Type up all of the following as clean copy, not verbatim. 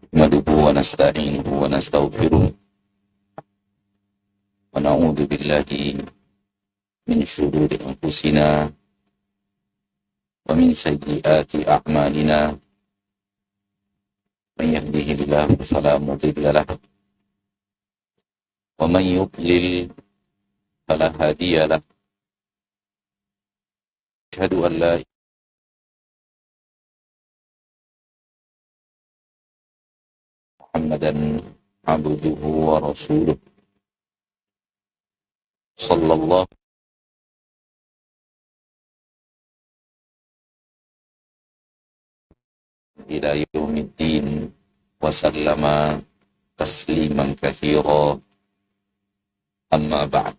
نحمده ونستعينه ونستغفره ونعوذ بالله من شرور أنفسنا ومن سيئات أعمالنا من يهده الله فلا مضل له ومن يضلل فلا هادي له أشهد أن لا محمدا عبده ورسوله صلى الله إلى يوم الدين وسلم تسليما كثيرا أما بعد.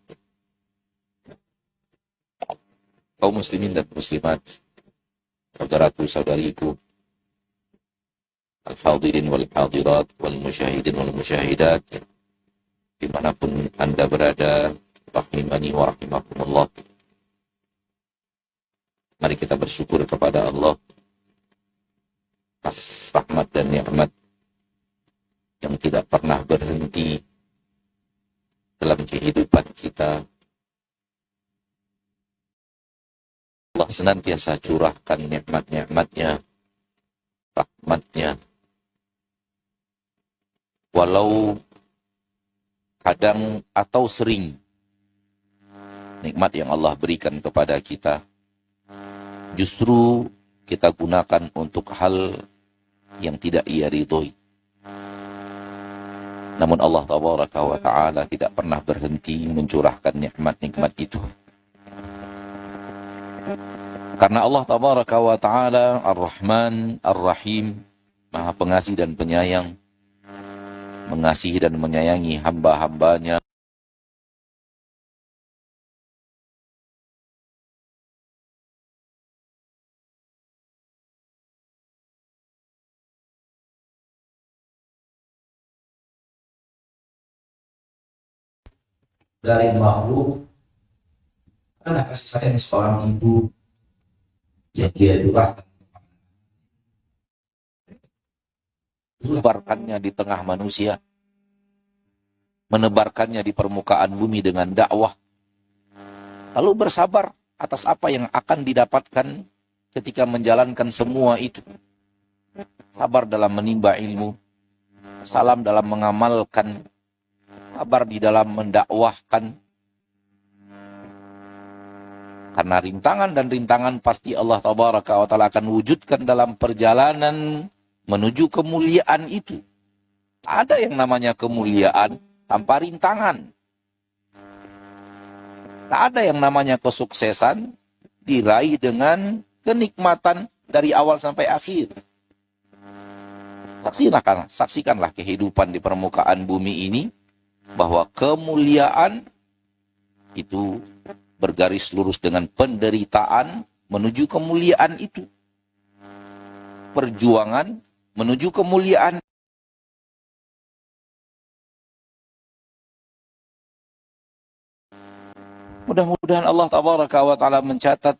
Kaum muslimin dan muslimat, saudaraku saudariku, al-hadirin wal hadirat wal musyahidin wal musyahidat, dimanapun Anda berada, rahimani wa rahimakumullah. Mari kita bersyukur kepada Allah atas rahmat dan nikmat yang tidak pernah berhenti dalam kehidupan kita. Allah senantiasa curahkan nikmat-nikmatnya, rahmatnya, walau kadang atau sering nikmat yang Allah berikan kepada kita justru kita gunakan untuk hal yang tidak Ia ridhoi. Namun Allah Tabaraka wa Ta'ala tidak pernah berhenti mencurahkan nikmat-nikmat itu. Karena Allah Tabaraka wa Ta'ala Ar-Rahman Ar-Rahim, Maha Pengasih dan Penyayang, mengasihi dan menyayangi hamba-hambanya dari makhluk adalah kasih sayang seorang ibu yang dia curahkan, menebarkannya di tengah manusia, menebarkannya di permukaan bumi dengan dakwah, lalu bersabar atas apa yang akan didapatkan ketika menjalankan semua itu. Sabar dalam menimba ilmu, salam dalam mengamalkan, sabar di dalam mendakwahkan. Karena rintangan dan rintangan pasti Allah Tabaraka wa Ta'ala akan wujudkan dalam perjalanan menuju kemuliaan itu. Tak ada yang namanya kemuliaan tanpa rintangan. Tak ada yang namanya kesuksesan diraih dengan kenikmatan dari awal sampai akhir. Saksikanlah kehidupan di permukaan bumi ini, bahwa kemuliaan itu bergaris lurus dengan penderitaan menuju kemuliaan itu. Perjuangan menuju kemuliaan. Mudah-mudahan Allah Tabaraka wa Ta'ala mencatat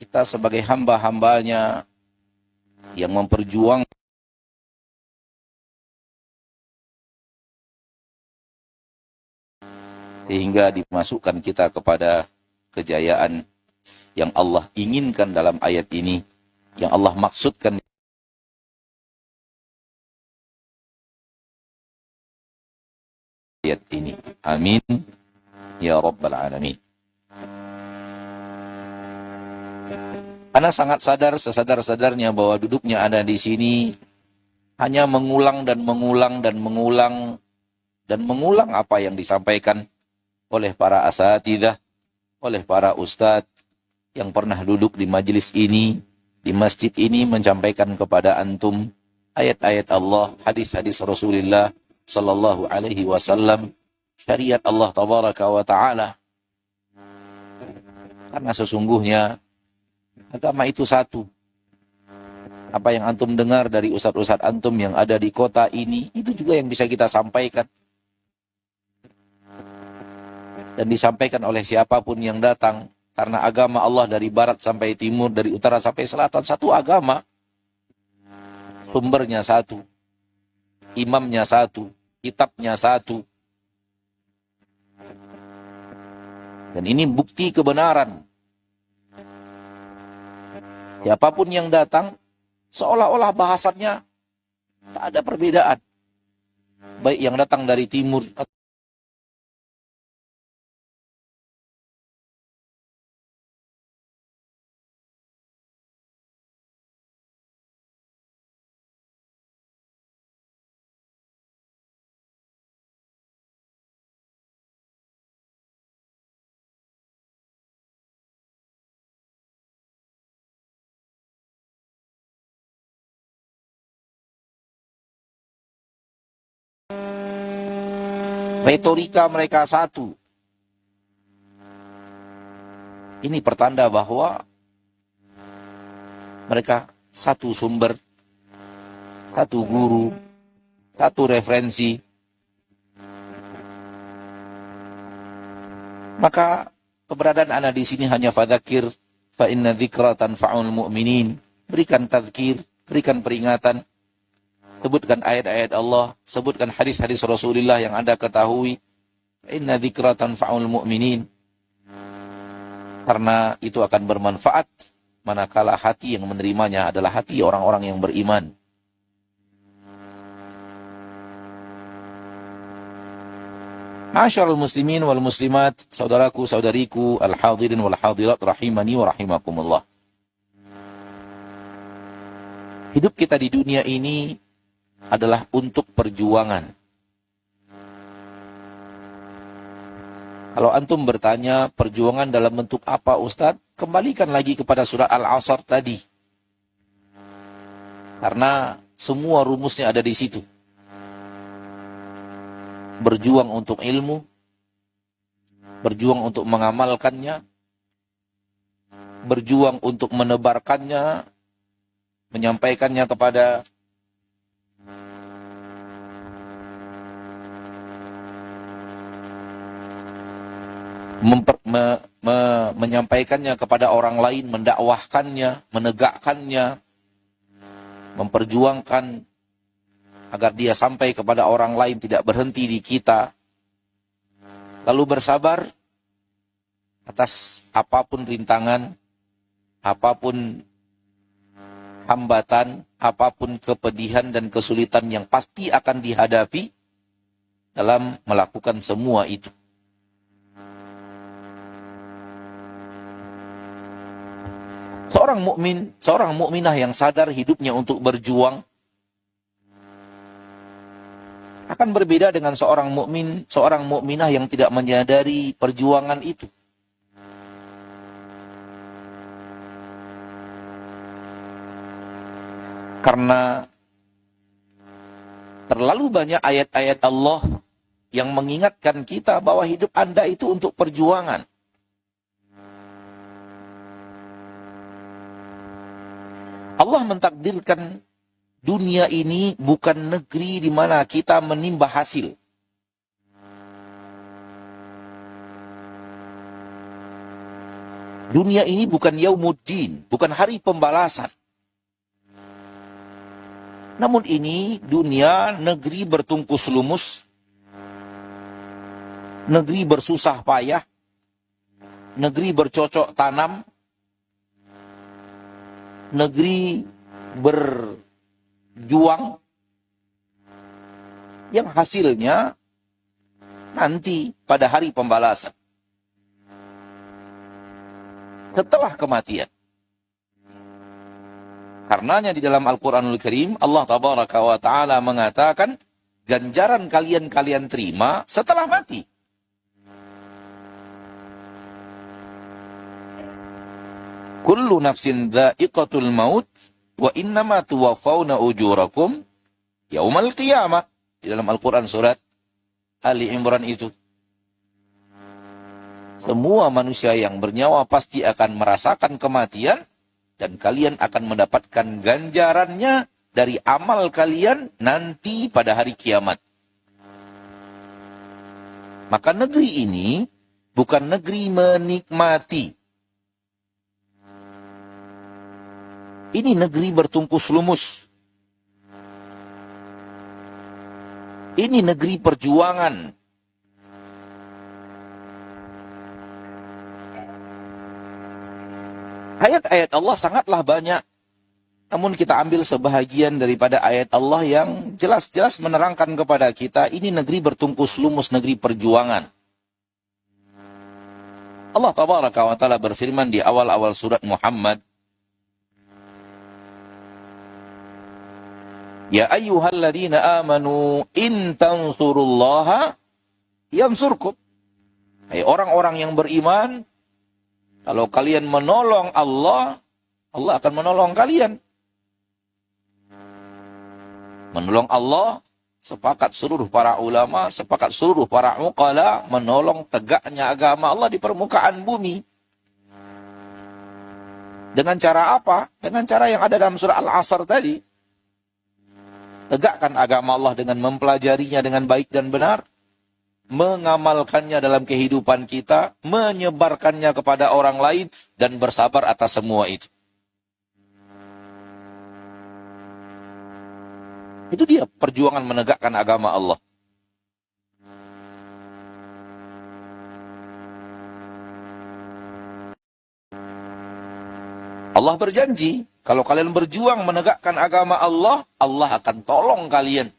kita sebagai hamba-hambanya yang memperjuangkan sehingga dimasukkan kita kepada kejayaan yang Allah inginkan dalam ayat ini, yang Allah maksudkan ayat ini. Amin ya rabbal alamin. Ana sangat sadar sesadar-sadarnya bahwa duduknya ada di sini hanya mengulang dan mengulang dan mengulang dan mengulang apa yang disampaikan oleh para asatidzah, oleh para ustadz yang pernah duduk di majelis ini, di masjid ini, menyampaikan kepada antum ayat-ayat Allah, hadis-hadis Rasulullah sallallahu alaihi wasallam, syariat Allah Tabaraka wa Ta'ala. Karena sesungguhnya agama itu satu. Apa yang antum dengar dari ustadz-ustadz antum yang ada di kota ini, itu juga yang bisa kita sampaikan. Dan disampaikan oleh siapapun yang datang. Karena agama Allah dari barat sampai timur, dari utara sampai selatan, satu agama. Sumbernya satu. Imamnya satu. Kitabnya satu. Dan ini bukti kebenaran. Siapapun yang datang, seolah-olah bahasannya tak ada perbedaan. Baik yang datang dari timur retorika mereka satu. Ini pertanda bahwa mereka satu sumber, satu guru, satu referensi. Maka keberadaan ana di sini hanya fadzakir fa inna dzikra tanfa'ul mu'minin. Berikan tazkir, berikan peringatan. Sebutkan ayat-ayat Allah, sebutkan hadis-hadis Rasulullah yang Anda ketahui. Inna dzikra tanfa'ul mu'minin. Karena itu akan bermanfaat manakala hati yang menerimanya adalah hati orang-orang yang beriman. Ma'asyiral muslimin wal muslimat, saudaraku saudariku al-hadirin wal hadirat rahimani wa rahimakumullah. Hidup kita di dunia ini adalah untuk perjuangan. Kalau antum bertanya perjuangan dalam bentuk apa Ustadz, kembalikan lagi kepada surah Al-Asr tadi. Karena semua rumusnya ada di situ. Berjuang untuk ilmu, berjuang untuk mengamalkannya, berjuang untuk menebarkannya, menyampaikannya kepada menyampaikannya kepada orang lain, mendakwahkannya, menegakkannya, memperjuangkan agar dia sampai kepada orang lain, tidak berhenti di kita. Lalu bersabar atas apapun rintangan, apapun hambatan, apapun kepedihan dan kesulitan yang pasti akan dihadapi dalam melakukan semua itu. Seorang mukmin, seorang mukminah yang sadar hidupnya untuk berjuang akan berbeda dengan seorang mukmin, seorang mukminah yang tidak menyadari perjuangan itu. Karena terlalu banyak ayat-ayat Allah yang mengingatkan kita bahwa hidup Anda itu untuk perjuangan. Allah mentakdirkan dunia ini bukan negeri di mana kita menimba hasil. Dunia ini bukan yaumuddin, bukan hari pembalasan. Namun ini dunia negeri bertungkus lumus, negeri bersusah payah, negeri bercocok tanam, negeri berjuang yang hasilnya nanti pada hari pembalasan setelah kematian. Karenanya di dalam Al-Quranul Karim Allah Tabaraka wa Ta'ala mengatakan ganjaran kalian terima setelah mati. Kullu nafsin dha'iqatul maut wa innama tuwaffawna ujurakum yaumal qiyamah. Di dalam Al-Quran surat Ali Imran itu. Semua manusia yang bernyawa pasti akan merasakan kematian dan kalian akan mendapatkan ganjarannya dari amal kalian nanti pada hari kiamat. Maka negeri ini bukan negeri menikmati. Ini negeri bertungkus lumus. Ini negeri perjuangan. Ayat-ayat Allah sangatlah banyak. Namun kita ambil sebahagian daripada ayat Allah yang jelas-jelas menerangkan kepada kita ini negeri bertungkus lumus, negeri perjuangan. Allah Tabaraka wa Ta'ala berfirman di awal-awal surat Muhammad, Ya ayyuhalladzina amanu in tansurullaha yansurkum. Hai orang-orang yang beriman, kalau kalian menolong Allah, Allah akan menolong kalian. Menolong Allah, sepakat seluruh para ulama, sepakat seluruh para uqala, menolong tegaknya agama Allah di permukaan bumi. Dengan cara apa? Dengan cara yang ada dalam surah Al-Asr tadi. Tegakkan agama Allah dengan mempelajarinya dengan baik dan benar, mengamalkannya dalam kehidupan kita, menyebarkannya kepada orang lain, dan bersabar atas semua itu. Itu dia perjuangan menegakkan agama Allah. Allah berjanji, kalau kalian berjuang menegakkan agama Allah, Allah akan tolong kalian.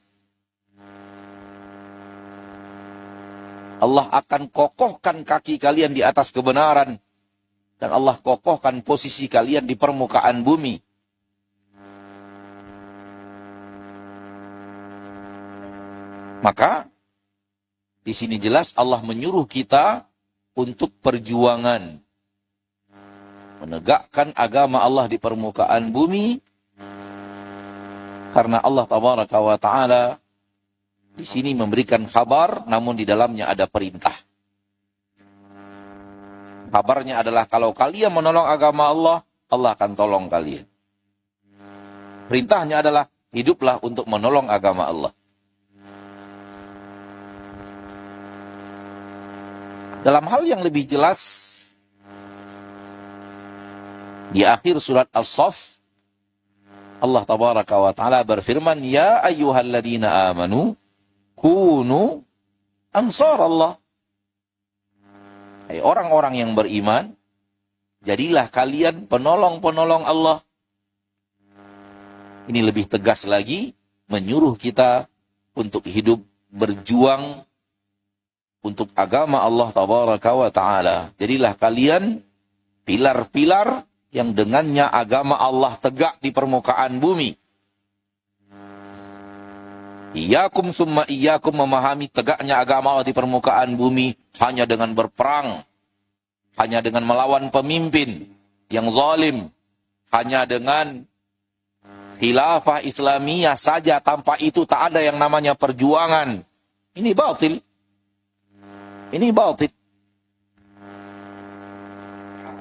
Allah akan kokohkan kaki kalian di atas kebenaran. Dan Allah kokohkan posisi kalian di permukaan bumi. Maka, di sini jelas Allah menyuruh kita untuk perjuangan. Menegakkan agama Allah di permukaan bumi. Karena Allah Tabaraka wa Ta'ala di sini memberikan kabar, namun di dalamnya ada perintah. Kabarnya adalah kalau kalian menolong agama Allah, Allah akan tolong kalian. Perintahnya adalah hiduplah untuk menolong agama Allah. Dalam hal yang lebih jelas, di akhir surat As-Saff, Allah Tabaraka wa Ta'ala berfirman, Ya ayyuhalladzina amanu, kunu ansar Allah. Hai orang-orang yang beriman, jadilah kalian penolong-penolong Allah. Ini lebih tegas lagi, menyuruh kita untuk hidup berjuang untuk agama Allah Tabaraka wa Ta'ala. Jadilah kalian pilar-pilar yang dengannya agama Allah tegak di permukaan bumi. Iyakum summa iyakum, memahami tegaknya agama Allah di permukaan bumi hanya dengan berperang, hanya dengan melawan pemimpin yang zalim, hanya dengan khilafah Islamiyah saja, tanpa itu tak ada yang namanya perjuangan. Ini batil. Ini batil.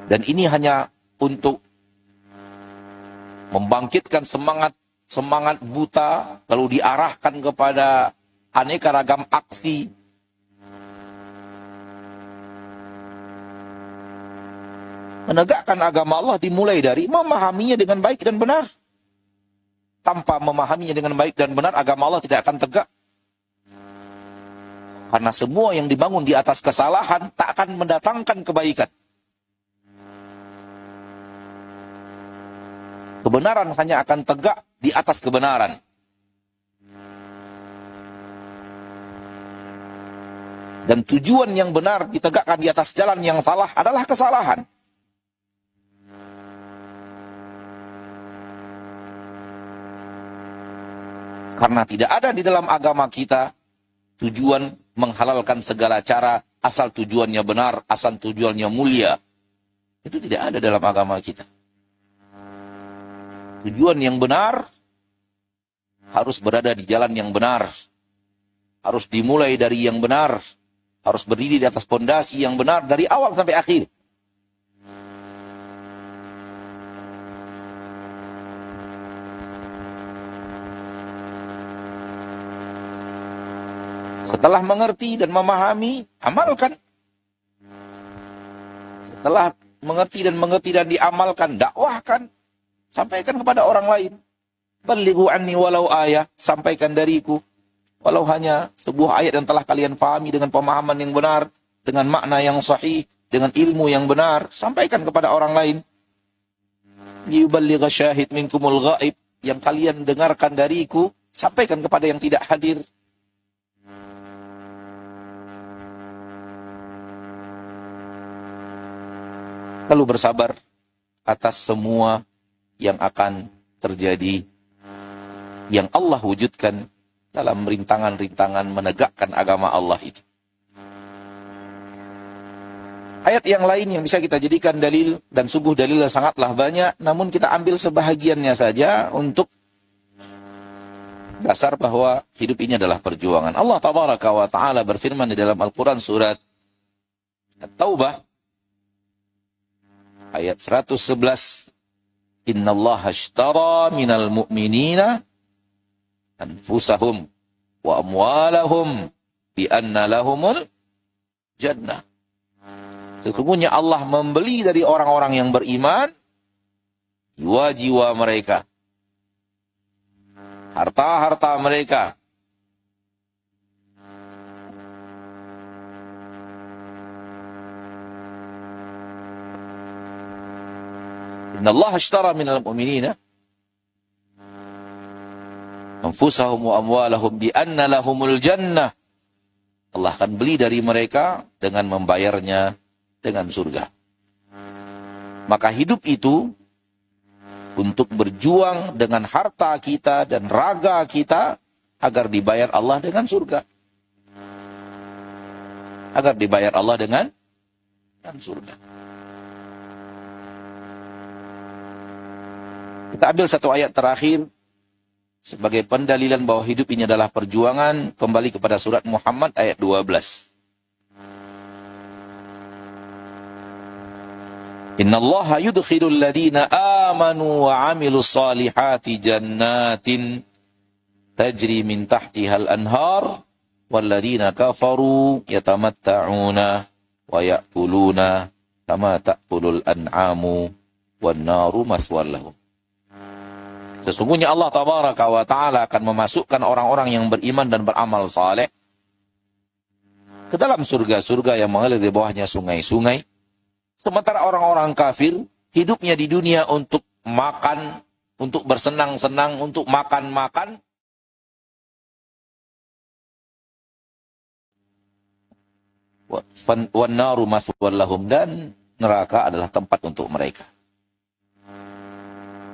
Dan ini hanya untuk membangkitkan semangat buta, lalu diarahkan kepada aneka ragam aksi. Menegakkan agama Allah dimulai dari memahaminya dengan baik dan benar. Tanpa memahaminya dengan baik dan benar, agama Allah tidak akan tegak. Karena semua yang dibangun di atas kesalahan tak akan mendatangkan kebaikan. Kebenaran hanya akan tegak di atas kebenaran. Dan tujuan yang benar ditegakkan di atas jalan yang salah adalah kesalahan. Karena tidak ada di dalam agama kita tujuan menghalalkan segala cara asal tujuannya benar, asal tujuannya mulia. Itu tidak ada dalam agama kita. Tujuan yang benar harus berada di jalan yang benar. Harus dimulai dari yang benar. harus berdiri di atas pondasi yang benar dari awal sampai akhir. Setelah mengerti dan memahami, amalkan. Setelah mengerti dan diamalkan, dakwahkan. Sampaikan kepada orang lain. Balighu anni walau ayah, sampaikan dariku. Walau hanya sebuah ayat yang telah kalian pahami dengan pemahaman yang benar, dengan makna yang sahih, dengan ilmu yang benar, sampaikan kepada orang lain. Liyuballigha syahid minkumul ghaib, yang kalian dengarkan dariku, sampaikan kepada yang tidak hadir. Lalu bersabar atas semua yang akan terjadi, yang Allah wujudkan dalam rintangan-rintangan menegakkan agama Allah itu. Ayat yang lain yang bisa kita jadikan dalil, dan sungguh dalilnya sangatlah banyak, namun kita ambil sebahagiannya saja untuk dasar bahwa hidup ini adalah perjuangan. Allah Tabaraka wa Ta'ala berfirman di dalam Al-Quran surat At-Taubah ayat 111. Innallaha ashtara minal mu'minina anfusahum wa amwalahum bi anna lahumul jannah. Sesungguhnya Allah membeli dari orang-orang yang beriman jiwa-jiwa mereka, harta-harta mereka. Innallaha ashtara minal mu'minina anfusahum wa amwalahum bi anna lahumul jannah. Allah akan beli dari mereka dengan membayarnya dengan surga. Maka hidup itu untuk berjuang dengan harta kita dan raga kita agar dibayar Allah dengan surga. Agar dibayar Allah dengan surga. Kita ambil satu ayat terakhir sebagai pendalilan bahwa hidup ini adalah perjuangan, kembali kepada surat Muhammad ayat 12. Innallaha yudkhilul ladina amanu wa amilus salihati jannatin tajri min tahtihal anhar wal ladina kafaru yatamatta'una wa ya'kuluna kama ta'kulul an'amu wan naru maswal lahum. Sesungguhnya Allah Tabaraka wa Ta'ala akan memasukkan orang-orang yang beriman dan beramal saleh ke dalam surga-surga yang mengalir di bawahnya sungai-sungai. Sementara orang-orang kafir hidupnya di dunia untuk makan, untuk bersenang-senang, untuk makan-makan. Wan naru maswal lahum, dan neraka adalah tempat untuk mereka.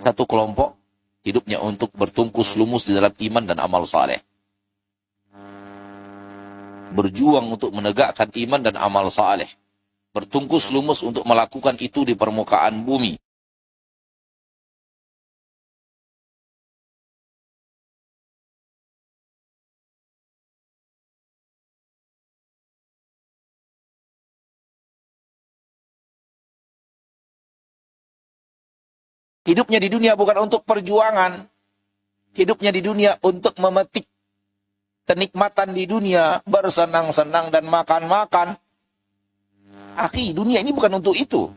Satu kelompok hidupnya untuk bertungkus lumus di dalam iman dan amal saleh. Berjuang untuk menegakkan iman dan amal saleh. Bertungkus lumus untuk melakukan itu di permukaan bumi. Hidupnya di dunia bukan untuk perjuangan. Hidupnya di dunia untuk memetik kenikmatan di dunia, bersenang-senang dan makan-makan. Akhi, dunia ini bukan untuk itu.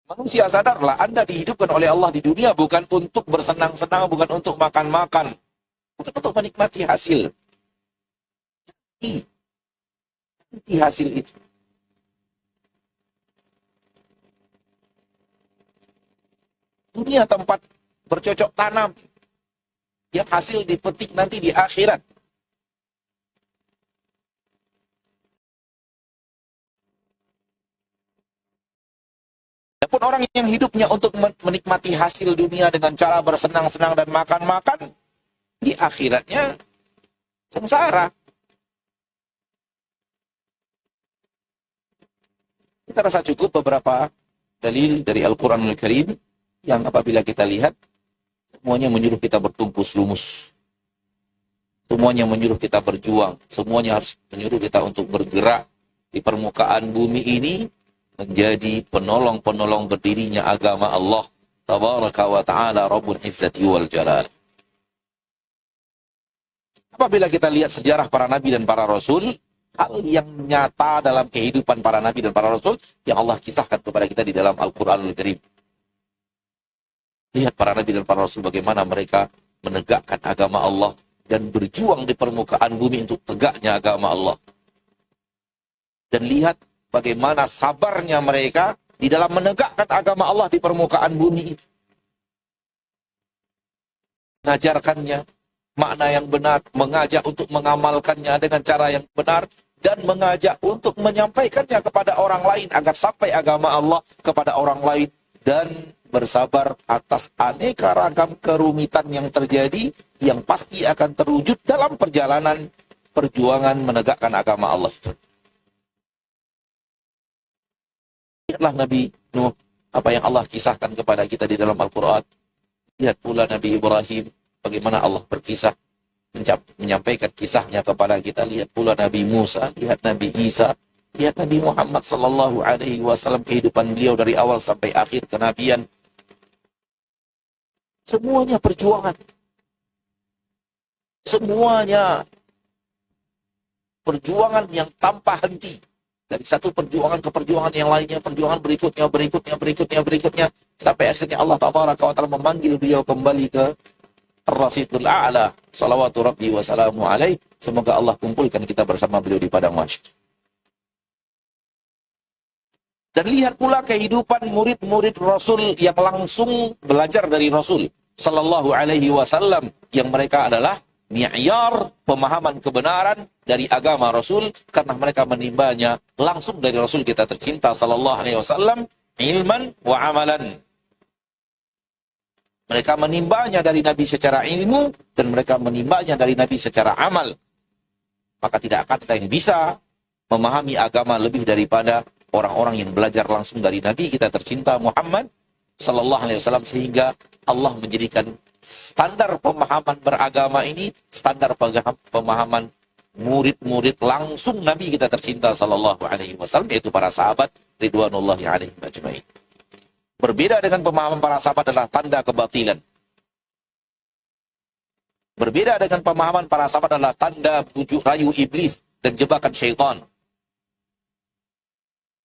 Manusia sadarlah, Anda dihidupkan oleh Allah di dunia bukan untuk bersenang-senang, bukan untuk makan-makan, bukan untuk menikmati hasil. Menikmati hasil itu. Dunia tempat bercocok tanam yang hasil dipetik nanti di akhirat. Adapun orang yang hidupnya untuk menikmati hasil dunia dengan cara bersenang-senang dan makan-makan, di akhiratnya sengsara. Kita rasa cukup beberapa dalil dari Al-Quranul Karim yang apabila kita lihat, semuanya menyuruh kita bertungkus lumus. Semuanya menyuruh kita berjuang. Semuanya harus menyuruh kita untuk bergerak di permukaan bumi ini menjadi penolong-penolong berdirinya agama Allah Tabaraka wa ta'ala Rabbul Izzati wal Jalal. Apabila kita lihat sejarah para nabi dan para rasul, hal yang nyata dalam kehidupan para nabi dan para rasul yang Allah kisahkan kepada kita di dalam Al-Quranul Karim. Lihat para nabi dan para rasul bagaimana mereka menegakkan agama Allah dan berjuang di permukaan bumi untuk tegaknya agama Allah. Dan lihat bagaimana sabarnya mereka di dalam menegakkan agama Allah di permukaan bumi itu. Mengajarkannya makna yang benar, mengajak untuk mengamalkannya dengan cara yang benar, dan mengajak untuk menyampaikannya kepada orang lain agar sampai agama Allah kepada orang lain, dan bersabar atas aneka ragam kerumitan yang terjadi yang pasti akan terwujud dalam perjalanan perjuangan menegakkan agama Allah. Lihatlah Nabi Nuh, apa yang Allah kisahkan kepada kita di dalam Al-Quran. Lihat pula Nabi Ibrahim, bagaimana Allah berkisah, menyampaikan kisahnya kepada kita. Lihat pula Nabi Musa, lihat Nabi Isa, lihat Nabi Muhammad sallallahu alaihi wasallam, kehidupan beliau dari awal sampai akhir kenabian. Semuanya perjuangan. Semuanya perjuangan yang tanpa henti. Dari satu perjuangan ke perjuangan yang lainnya, perjuangan berikutnya, sampai akhirnya Allah Tabaraka wa Ta'ala memanggil beliau kembali ke Ar-Rafiqul A'la. Salawatu Rabbi wa salamu alaih. Semoga Allah kumpulkan kita bersama beliau di padang mahsyar. Dan lihat pula kehidupan murid-murid Rasul yang langsung belajar dari Rasul Sallallahu Alaihi Wasallam, yang mereka adalah mi'yar pemahaman kebenaran dari agama Rasul, karena mereka menimbanya langsung dari Rasul kita tercinta Sallallahu Alaihi Wasallam, ilman wa amalan. Mereka menimbanya dari Nabi secara ilmu, dan mereka menimbanya dari Nabi secara amal. Maka tidak akan ada yang bisa memahami agama lebih daripada orang-orang yang belajar langsung dari Nabi kita tercinta Muhammad Sallallahu Alaihi Wasallam, sehingga Allah menjadikan standar pemahaman beragama ini standar pemahaman murid-murid langsung Nabi kita tercinta Sallallahu Alaihi Wasallam, yaitu para sahabat ridwanullahi alaihim ajmain. Berbeda dengan pemahaman para sahabat adalah tanda kebatilan. Berbeda dengan pemahaman para sahabat adalah tanda bujuk rayu iblis dan jebakan syaitan.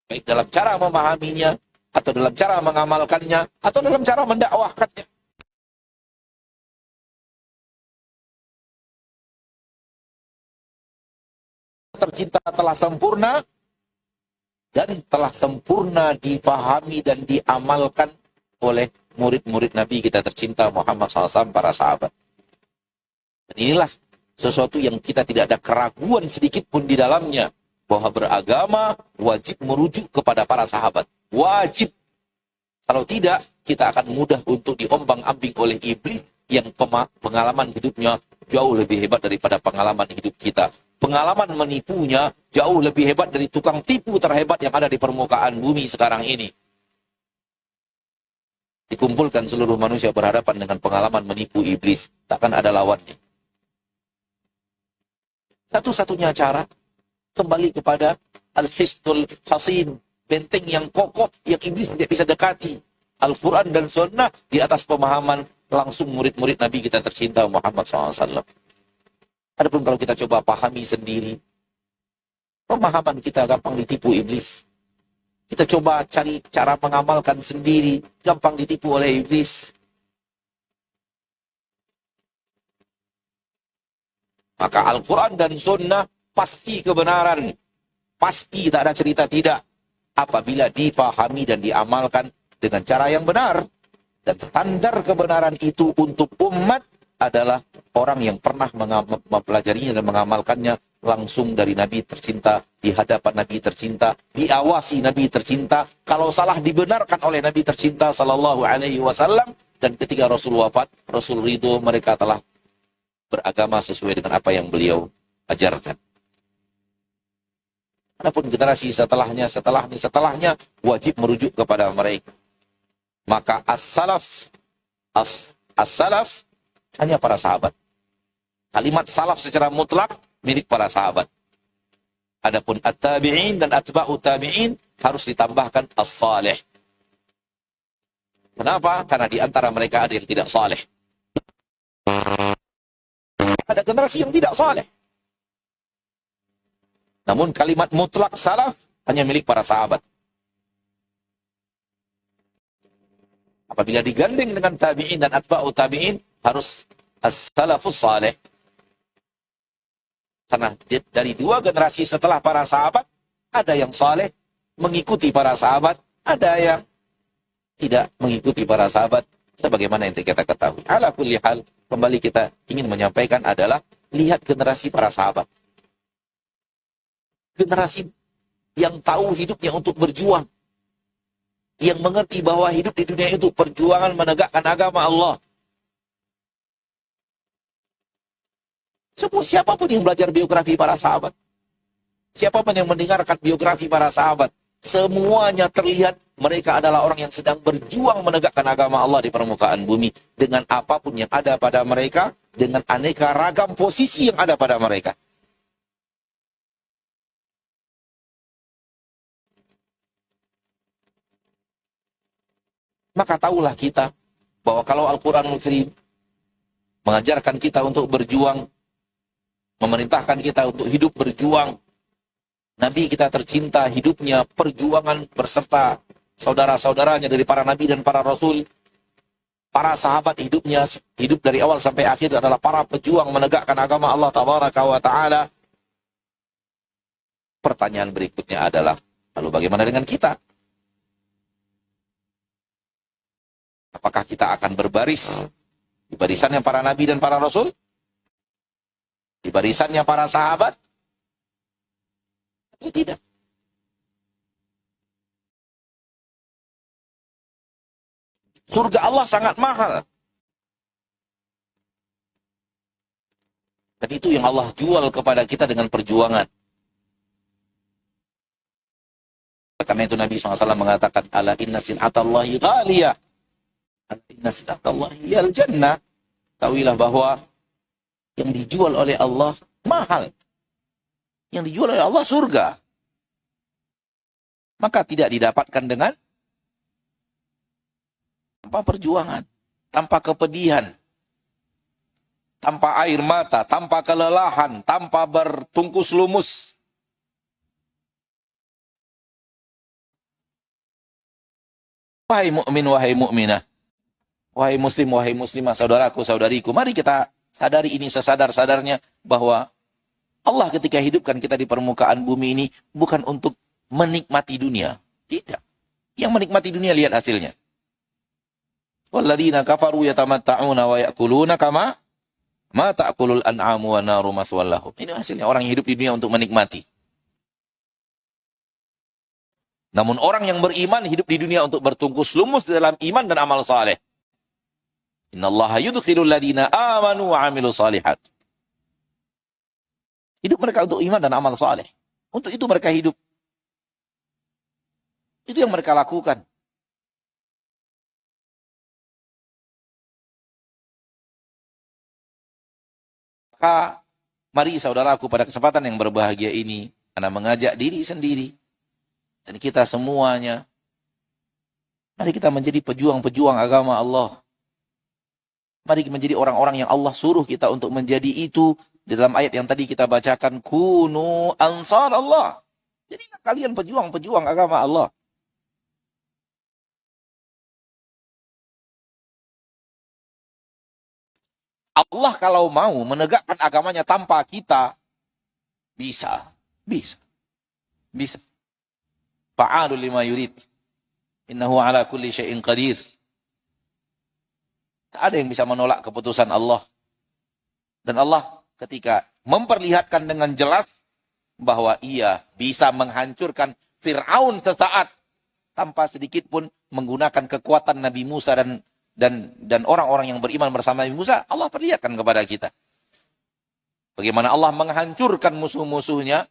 Baik dalam cara memahaminya, atau dalam cara mengamalkannya, atau dalam cara mendakwahkannya. Tercinta telah sempurna, dan telah sempurna dipahami dan diamalkan oleh murid-murid Nabi kita tercinta Muhammad SAW, para sahabat. Dan inilah sesuatu yang kita tidak ada keraguan sedikit pun di dalamnya, bahwa beragama wajib merujuk kepada para sahabat. Wajib. Kalau tidak, kita akan mudah untuk diombang-ambing oleh iblis yang pengalaman hidupnya jauh lebih hebat daripada pengalaman hidup kita. Pengalaman menipunya jauh lebih hebat dari tukang tipu terhebat yang ada di permukaan bumi sekarang ini. Dikumpulkan seluruh manusia berhadapan dengan pengalaman menipu iblis, takkan ada lawannya. Satu-satunya cara kembali kepada Al-Hisnul Hasin, benteng yang kokoh yang iblis tidak bisa dekati. Al-Quran dan Sunnah di atas pemahaman langsung murid-murid Nabi kita tercinta Muhammad SAW. Adapun kalau kita coba pahami sendiri, pemahaman kita gampang ditipu iblis. Kita coba cari cara mengamalkan sendiri, gampang ditipu oleh iblis. Maka Al-Quran dan Sunnah pasti kebenaran. Pasti, tak ada cerita tidak. Apabila dipahami dan diamalkan dengan cara yang benar. Dan standar kebenaran itu untuk umat adalah orang yang pernah mempelajarinya dan mengamalkannya langsung dari Nabi tercinta, di hadapan Nabi tercinta, diawasi Nabi tercinta. Kalau salah dibenarkan oleh Nabi tercinta Sallallahu Alaihi Wasallam. Dan ketika Rasul wafat, Rasul ridho mereka telah beragama sesuai dengan apa yang beliau ajarkan. Adapun generasi setelahnya wajib merujuk kepada mereka. Maka as-salaf hanya para sahabat. Kalimat salaf secara mutlak milik para sahabat. Adapun at-tabi'in dan atba'u tabi'in harus ditambahkan as-salih. Kenapa? Karena di antara mereka ada yang tidak saleh. Ada generasi yang tidak saleh. Namun kalimat mutlak salaf hanya milik para sahabat. Apabila digandeng dengan tabi'in dan atba'u tabi'in, harus as-salafus saleh. Karena dari dua generasi setelah para sahabat, ada yang saleh mengikuti para sahabat, ada yang tidak mengikuti para sahabat, sebagaimana yang kita ketahui. Ala kulli hal, kembali kita ingin menyampaikan adalah, lihat generasi para sahabat. Generasi yang tahu hidupnya untuk berjuang. Yang mengerti bahwa hidup di dunia itu perjuangan menegakkan agama Allah. Siapapun yang belajar biografi para sahabat, siapapun yang mendengarkan biografi para sahabat, semuanya terlihat mereka adalah orang yang sedang berjuang menegakkan agama Allah di permukaan bumi dengan apapun yang ada pada mereka, dengan aneka ragam posisi yang ada pada mereka. Maka tahulah kita bahwa kalau Al-Quranul Karim mengajarkan kita untuk berjuang, memerintahkan kita untuk hidup berjuang, Nabi kita tercinta hidupnya perjuangan beserta saudara-saudaranya dari para nabi dan para rasul. Para sahabat hidupnya, hidup dari awal sampai akhir adalah para pejuang menegakkan agama Allah Tabaraka wa Ta'ala. Pertanyaan berikutnya adalah, lalu bagaimana dengan kita? Apakah kita akan berbaris di barisannya para nabi dan para rasul? Di barisannya para sahabat? Atau tidak? Surga Allah sangat mahal. Dan itu yang Allah jual kepada kita dengan perjuangan. Karena itu Nabi SAW mengatakan, ala inna sin'atallahi ghaliyah. Ala inna sin'atallahi yal jannah. Tahuilah bahwa yang dijual oleh Allah mahal. Yang dijual oleh Allah surga. Maka tidak didapatkan dengan tanpa perjuangan, tanpa kepedihan, tanpa air mata, tanpa kelelahan, tanpa bertungkus lumus. Wahai mukmin, wahai mukminah, wahai muslim, wahai muslimah, saudaraku, saudariku, mari kita sadari ini sesadar-sadarnya bahwa Allah ketika hidupkan kita di permukaan bumi ini bukan untuk menikmati dunia. Tidak. Yang menikmati dunia lihat hasilnya. Walladzina kafaru yatamatta'una wa ya'kuluna kama ma ta'kulul an'amu wa naru maswal lahum. Ini hasilnya orang yang hidup di dunia untuk menikmati. Namun orang yang beriman hidup di dunia untuk bertungkus lumus dalam iman dan amal saleh. Innallaha yudkhilul ladzina amanu wa 'amilus shalihat. Hidup mereka untuk iman dan amal saleh. Untuk itu mereka hidup. Itu yang mereka lakukan. Maka mari saudaraku pada kesempatan yang berbahagia ini, Ana mengajak diri sendiri dan kita semuanya, mari kita menjadi pejuang-pejuang agama Allah. Mari menjadi orang-orang yang Allah suruh kita untuk menjadi itu. Di dalam ayat yang tadi kita bacakan, kunu ansar Allah. Jadi kalian pejuang-pejuang agama Allah. Allah kalau mau menegakkan agamanya tanpa kita, bisa. Fa'alul lima yurid. Innahu ala kulli syai'in qadir. Tak ada yang bisa menolak keputusan Allah. Dan Allah ketika memperlihatkan dengan jelas bahwa ia bisa menghancurkan Fir'aun sesaat tanpa sedikit pun menggunakan kekuatan Nabi Musa dan orang-orang yang beriman bersama Nabi Musa, Allah perlihatkan kepada kita bagaimana Allah menghancurkan musuh-musuhnya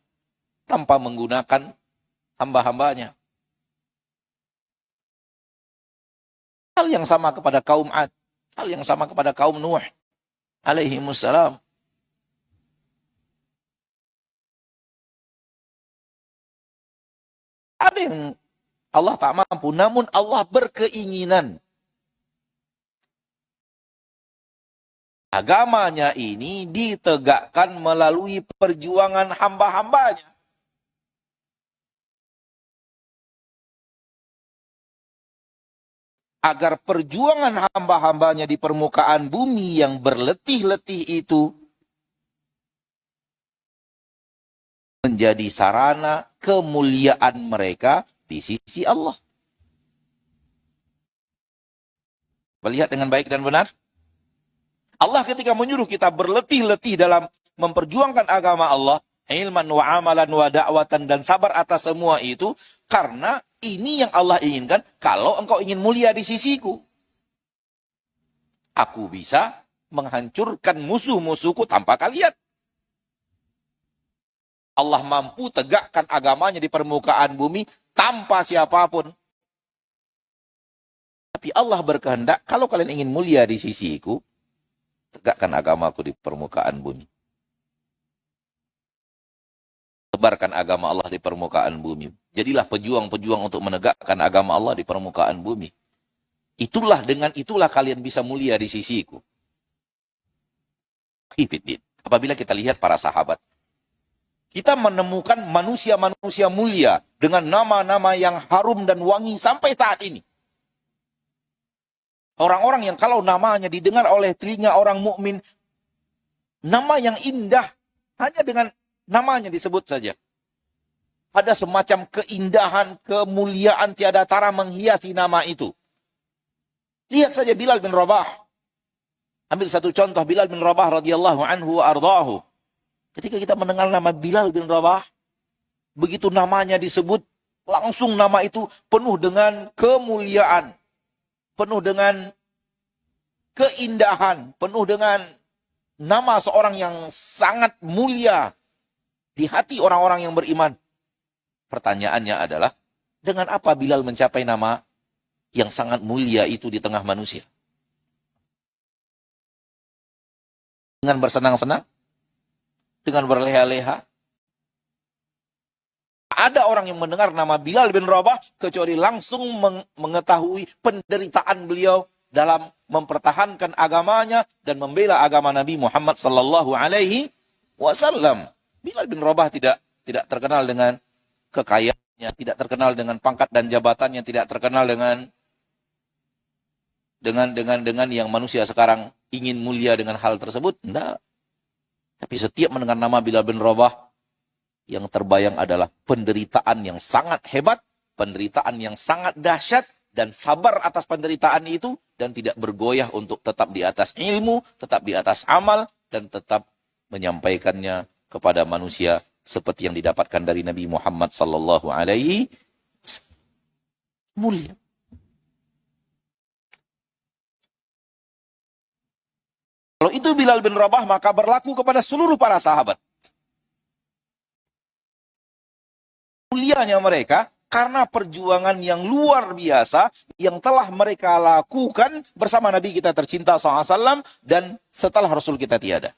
tanpa menggunakan hamba-hambanya. Hal yang sama kepada kaum Ad, hal yang sama kepada kaum Nuh alaihimussalam. Ada yang Allah tak mampu, namun Allah berkeinginan. Agamanya ini ditegakkan melalui perjuangan hamba-hambanya. Agar perjuangan hamba-hambanya di permukaan bumi yang berletih-letih itu menjadi sarana kemuliaan mereka di sisi Allah. Melihat dengan baik dan benar. Allah ketika menyuruh kita berletih-letih dalam memperjuangkan agama Allah, ilman wa amalan wa da'watan, dan sabar atas semua itu, karena ini yang Allah inginkan. Kalau engkau ingin mulia di sisiku, aku bisa menghancurkan musuh-musuhku tanpa kalian. Allah mampu tegakkan agamanya di permukaan bumi tanpa siapapun. Tapi Allah berkehendak, kalau kalian ingin mulia di sisiku, tegakkan agamaku di permukaan bumi. Sebarkan agama Allah di permukaan bumi. Jadilah pejuang-pejuang untuk menegakkan agama Allah di permukaan bumi. Dengan itulah kalian bisa mulia di sisiku. Apabila kita lihat para sahabat, kita menemukan manusia-manusia mulia dengan nama-nama yang harum dan wangi sampai saat ini. Orang-orang yang kalau namanya didengar oleh telinga orang mukmin, nama yang indah, hanya dengan namanya disebut saja. Ada semacam keindahan, kemuliaan tiada tara menghiasi nama itu. Lihat saja Bilal bin Rabah. Ambil satu contoh, Bilal bin Rabah radhiyallahu anhu wa ardhahu. Ketika kita mendengar nama Bilal bin Rabah, begitu namanya disebut, langsung nama itu penuh dengan kemuliaan, penuh dengan keindahan, penuh dengan nama seorang yang sangat mulia di hati orang-orang yang beriman. Pertanyaannya adalah, dengan apa Bilal mencapai nama yang sangat mulia itu di tengah manusia? Dengan bersenang-senang? Dengan berleha-leha? Ada orang yang mendengar nama Bilal bin Rabah kecuali langsung mengetahui penderitaan beliau dalam mempertahankan agamanya dan membela agama Nabi Muhammad sallallahu alaihi wasallam. Bilal bin Rabah tidak terkenal dengan kekayaannya, tidak terkenal dengan pangkat dan jabatannya, tidak terkenal dengan yang manusia sekarang ingin mulia dengan hal tersebut. Tidak. Tapi setiap mendengar nama Bilal bin Rabah, yang terbayang adalah penderitaan yang sangat hebat, penderitaan yang sangat dahsyat, dan sabar atas penderitaan itu, dan tidak bergoyah untuk tetap di atas ilmu, tetap di atas amal, dan tetap menyampaikannya kepada manusia seperti yang didapatkan dari Nabi Muhammad sallallahu alaihi mulia. Kalau itu Bilal bin Rabah, maka berlaku kepada seluruh para sahabat. Mulianya mereka karena perjuangan yang luar biasa yang telah mereka lakukan bersama Nabi kita tercinta SAW dan setelah Rasul kita tiada.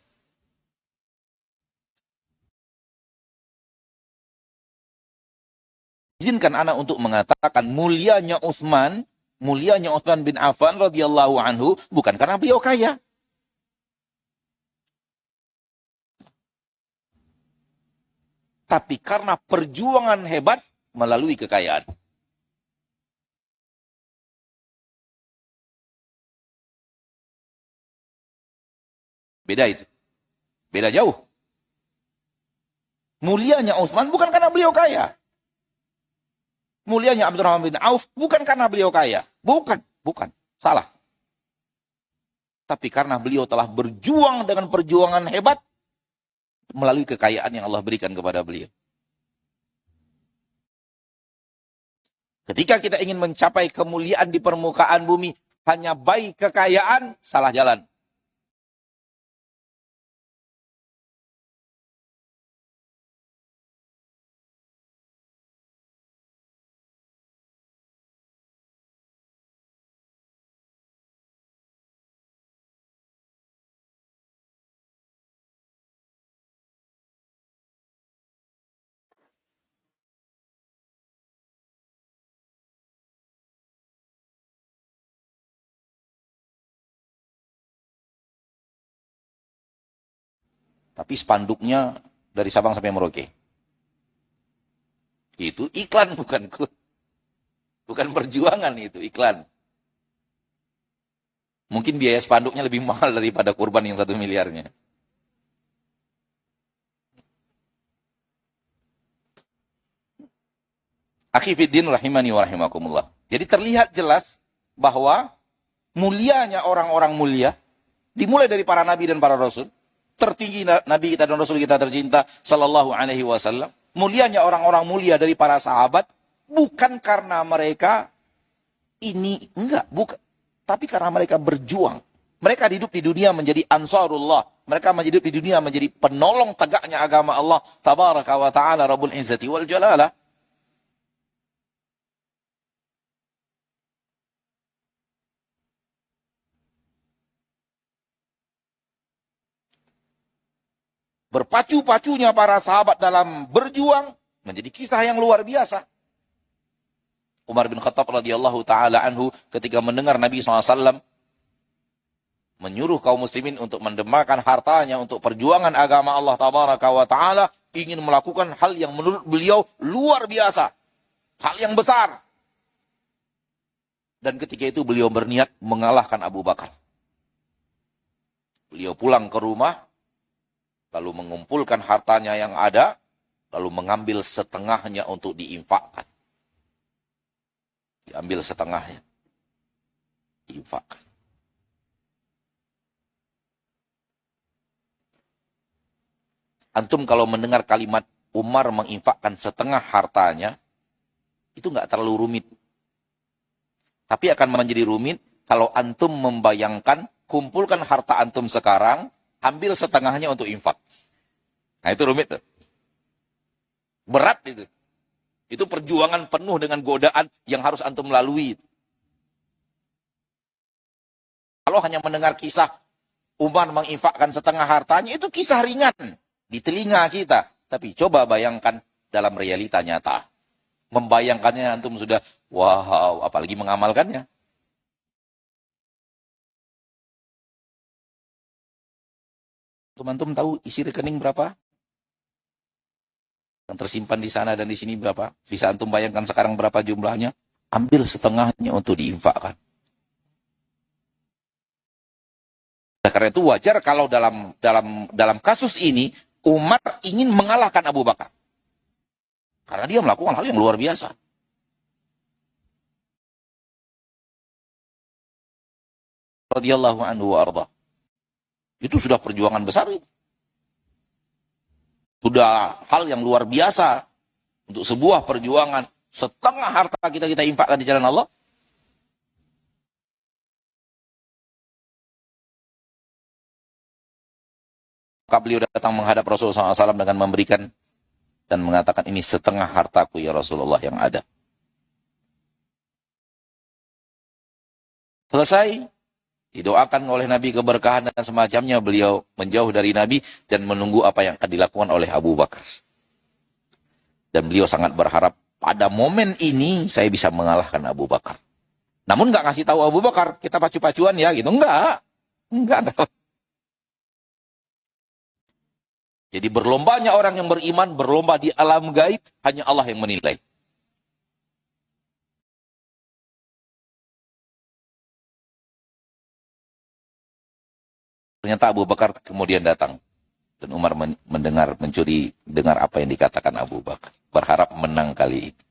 Izinkan anak untuk mengatakan mulianya Utsman bin Affan radhiyallahu anhu bukan karena beliau kaya. Tapi karena perjuangan hebat melalui kekayaan. Beda itu. Beda jauh. Mulianya Utsman bukan karena beliau kaya. Mulianya Abdurrahman bin Auf bukan karena beliau kaya. Bukan. Salah. Tapi karena beliau telah berjuang dengan perjuangan hebat melalui kekayaan yang Allah berikan kepada beliau. Ketika kita ingin mencapai kemuliaan di permukaan bumi hanya by kekayaan, salah jalan. Tapi spanduknya dari Sabang sampai Merauke. Itu iklan, bukan perjuangan, itu iklan. Mungkin biaya spanduknya lebih mahal daripada kurban yang 1 miliarnya. Akhifiddin rahimani wa rahimakumullah. Jadi terlihat jelas bahwa mulianya orang-orang mulia dimulai dari para nabi dan para rasul. Tertinggi nabi kita dan rasul kita tercinta sallallahu alaihi wasallam. Mulianya orang-orang mulia dari para sahabat bukan karena mereka bukan, tapi karena mereka berjuang. Mereka hidup di dunia menjadi ansarullah. Mereka hidup di dunia menjadi penolong tegaknya agama Allah tabaraka wa taala rabbul izzati wal jalalah. Berpacu-pacunya para sahabat dalam berjuang menjadi kisah yang luar biasa. Umar bin Khattab radhiyallahu taala anhu ketika mendengar Nabi SAW menyuruh kaum muslimin untuk mendemakan hartanya untuk perjuangan agama Allah tabaraka wa taala, ingin melakukan hal yang menurut beliau luar biasa, hal yang besar. Dan ketika itu beliau berniat mengalahkan Abu Bakar. Beliau pulang ke rumah, lalu mengumpulkan hartanya yang ada, lalu mengambil setengahnya untuk diinfakkan. Diambil setengahnya, diinfakkan. Antum kalau mendengar kalimat Umar menginfakkan setengah hartanya, itu nggak terlalu rumit. Tapi akan menjadi rumit kalau antum membayangkan, kumpulkan harta antum sekarang, ambil setengahnya untuk infak. Nah itu rumit tuh. Berat itu. Itu perjuangan penuh dengan godaan yang harus antum lalui. Kalau hanya mendengar kisah Umar menginfakkan setengah hartanya, itu kisah ringan di telinga kita. Tapi coba bayangkan dalam realita nyata. Membayangkannya antum sudah, wow, apalagi mengamalkannya. Teman-teman tahu isi rekening berapa? Yang tersimpan di sana dan di sini berapa? Bisa antum bayangkan sekarang berapa jumlahnya? Ambil setengahnya untuk diinfakkan. Karena itu wajar kalau dalam kasus ini Umar ingin mengalahkan Abu Bakar. Karena dia melakukan hal yang luar biasa. Radhiyallahu anhu wa arda. Itu sudah perjuangan besar itu. Sudah hal yang luar biasa untuk sebuah perjuangan. Setengah harta kita infakkan di jalan Allah. Maka beliau datang menghadap Rasulullah SAW dengan memberikan dan mengatakan, ini setengah hartaku ya Rasulullah yang ada. Selesai. Didoakan oleh Nabi keberkahan dan semacamnya, beliau menjauh dari Nabi dan menunggu apa yang akan dilakukan oleh Abu Bakar. Dan beliau sangat berharap pada momen ini saya bisa mengalahkan Abu Bakar. Namun nggak ngasih tahu Abu Bakar, kita pacu-pacuan ya gitu, enggak. Jadi berlombanya orang yang beriman, berlomba di alam gaib, hanya Allah yang menilai. Ternyata Abu Bakar kemudian datang. Dan Umar dengar apa yang dikatakan Abu Bakar. Berharap menang kali ini.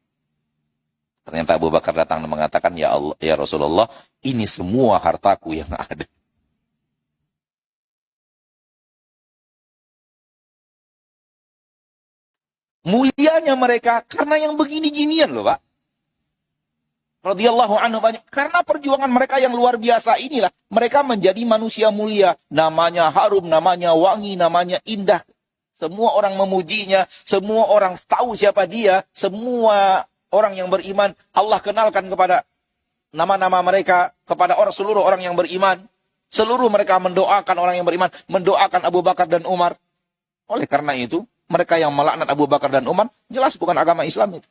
Ternyata Abu Bakar datang dan mengatakan, ya Allah, ya Rasulullah, ini semua hartaku yang ada. Mulianya mereka karena yang begini-ginian loh Pak. Radhiyallahu anhu banyak. Karena perjuangan mereka yang luar biasa inilah, mereka menjadi manusia mulia. Namanya harum, namanya wangi, namanya indah. Semua orang memujinya, semua orang tahu siapa dia, semua orang yang beriman, Allah kenalkan kepada nama-nama mereka, kepada seluruh orang yang beriman. Seluruh mereka mendoakan orang yang beriman, mendoakan Abu Bakar dan Umar. Oleh karena itu, mereka yang melaknat Abu Bakar dan Umar, jelas bukan agama Islam itu.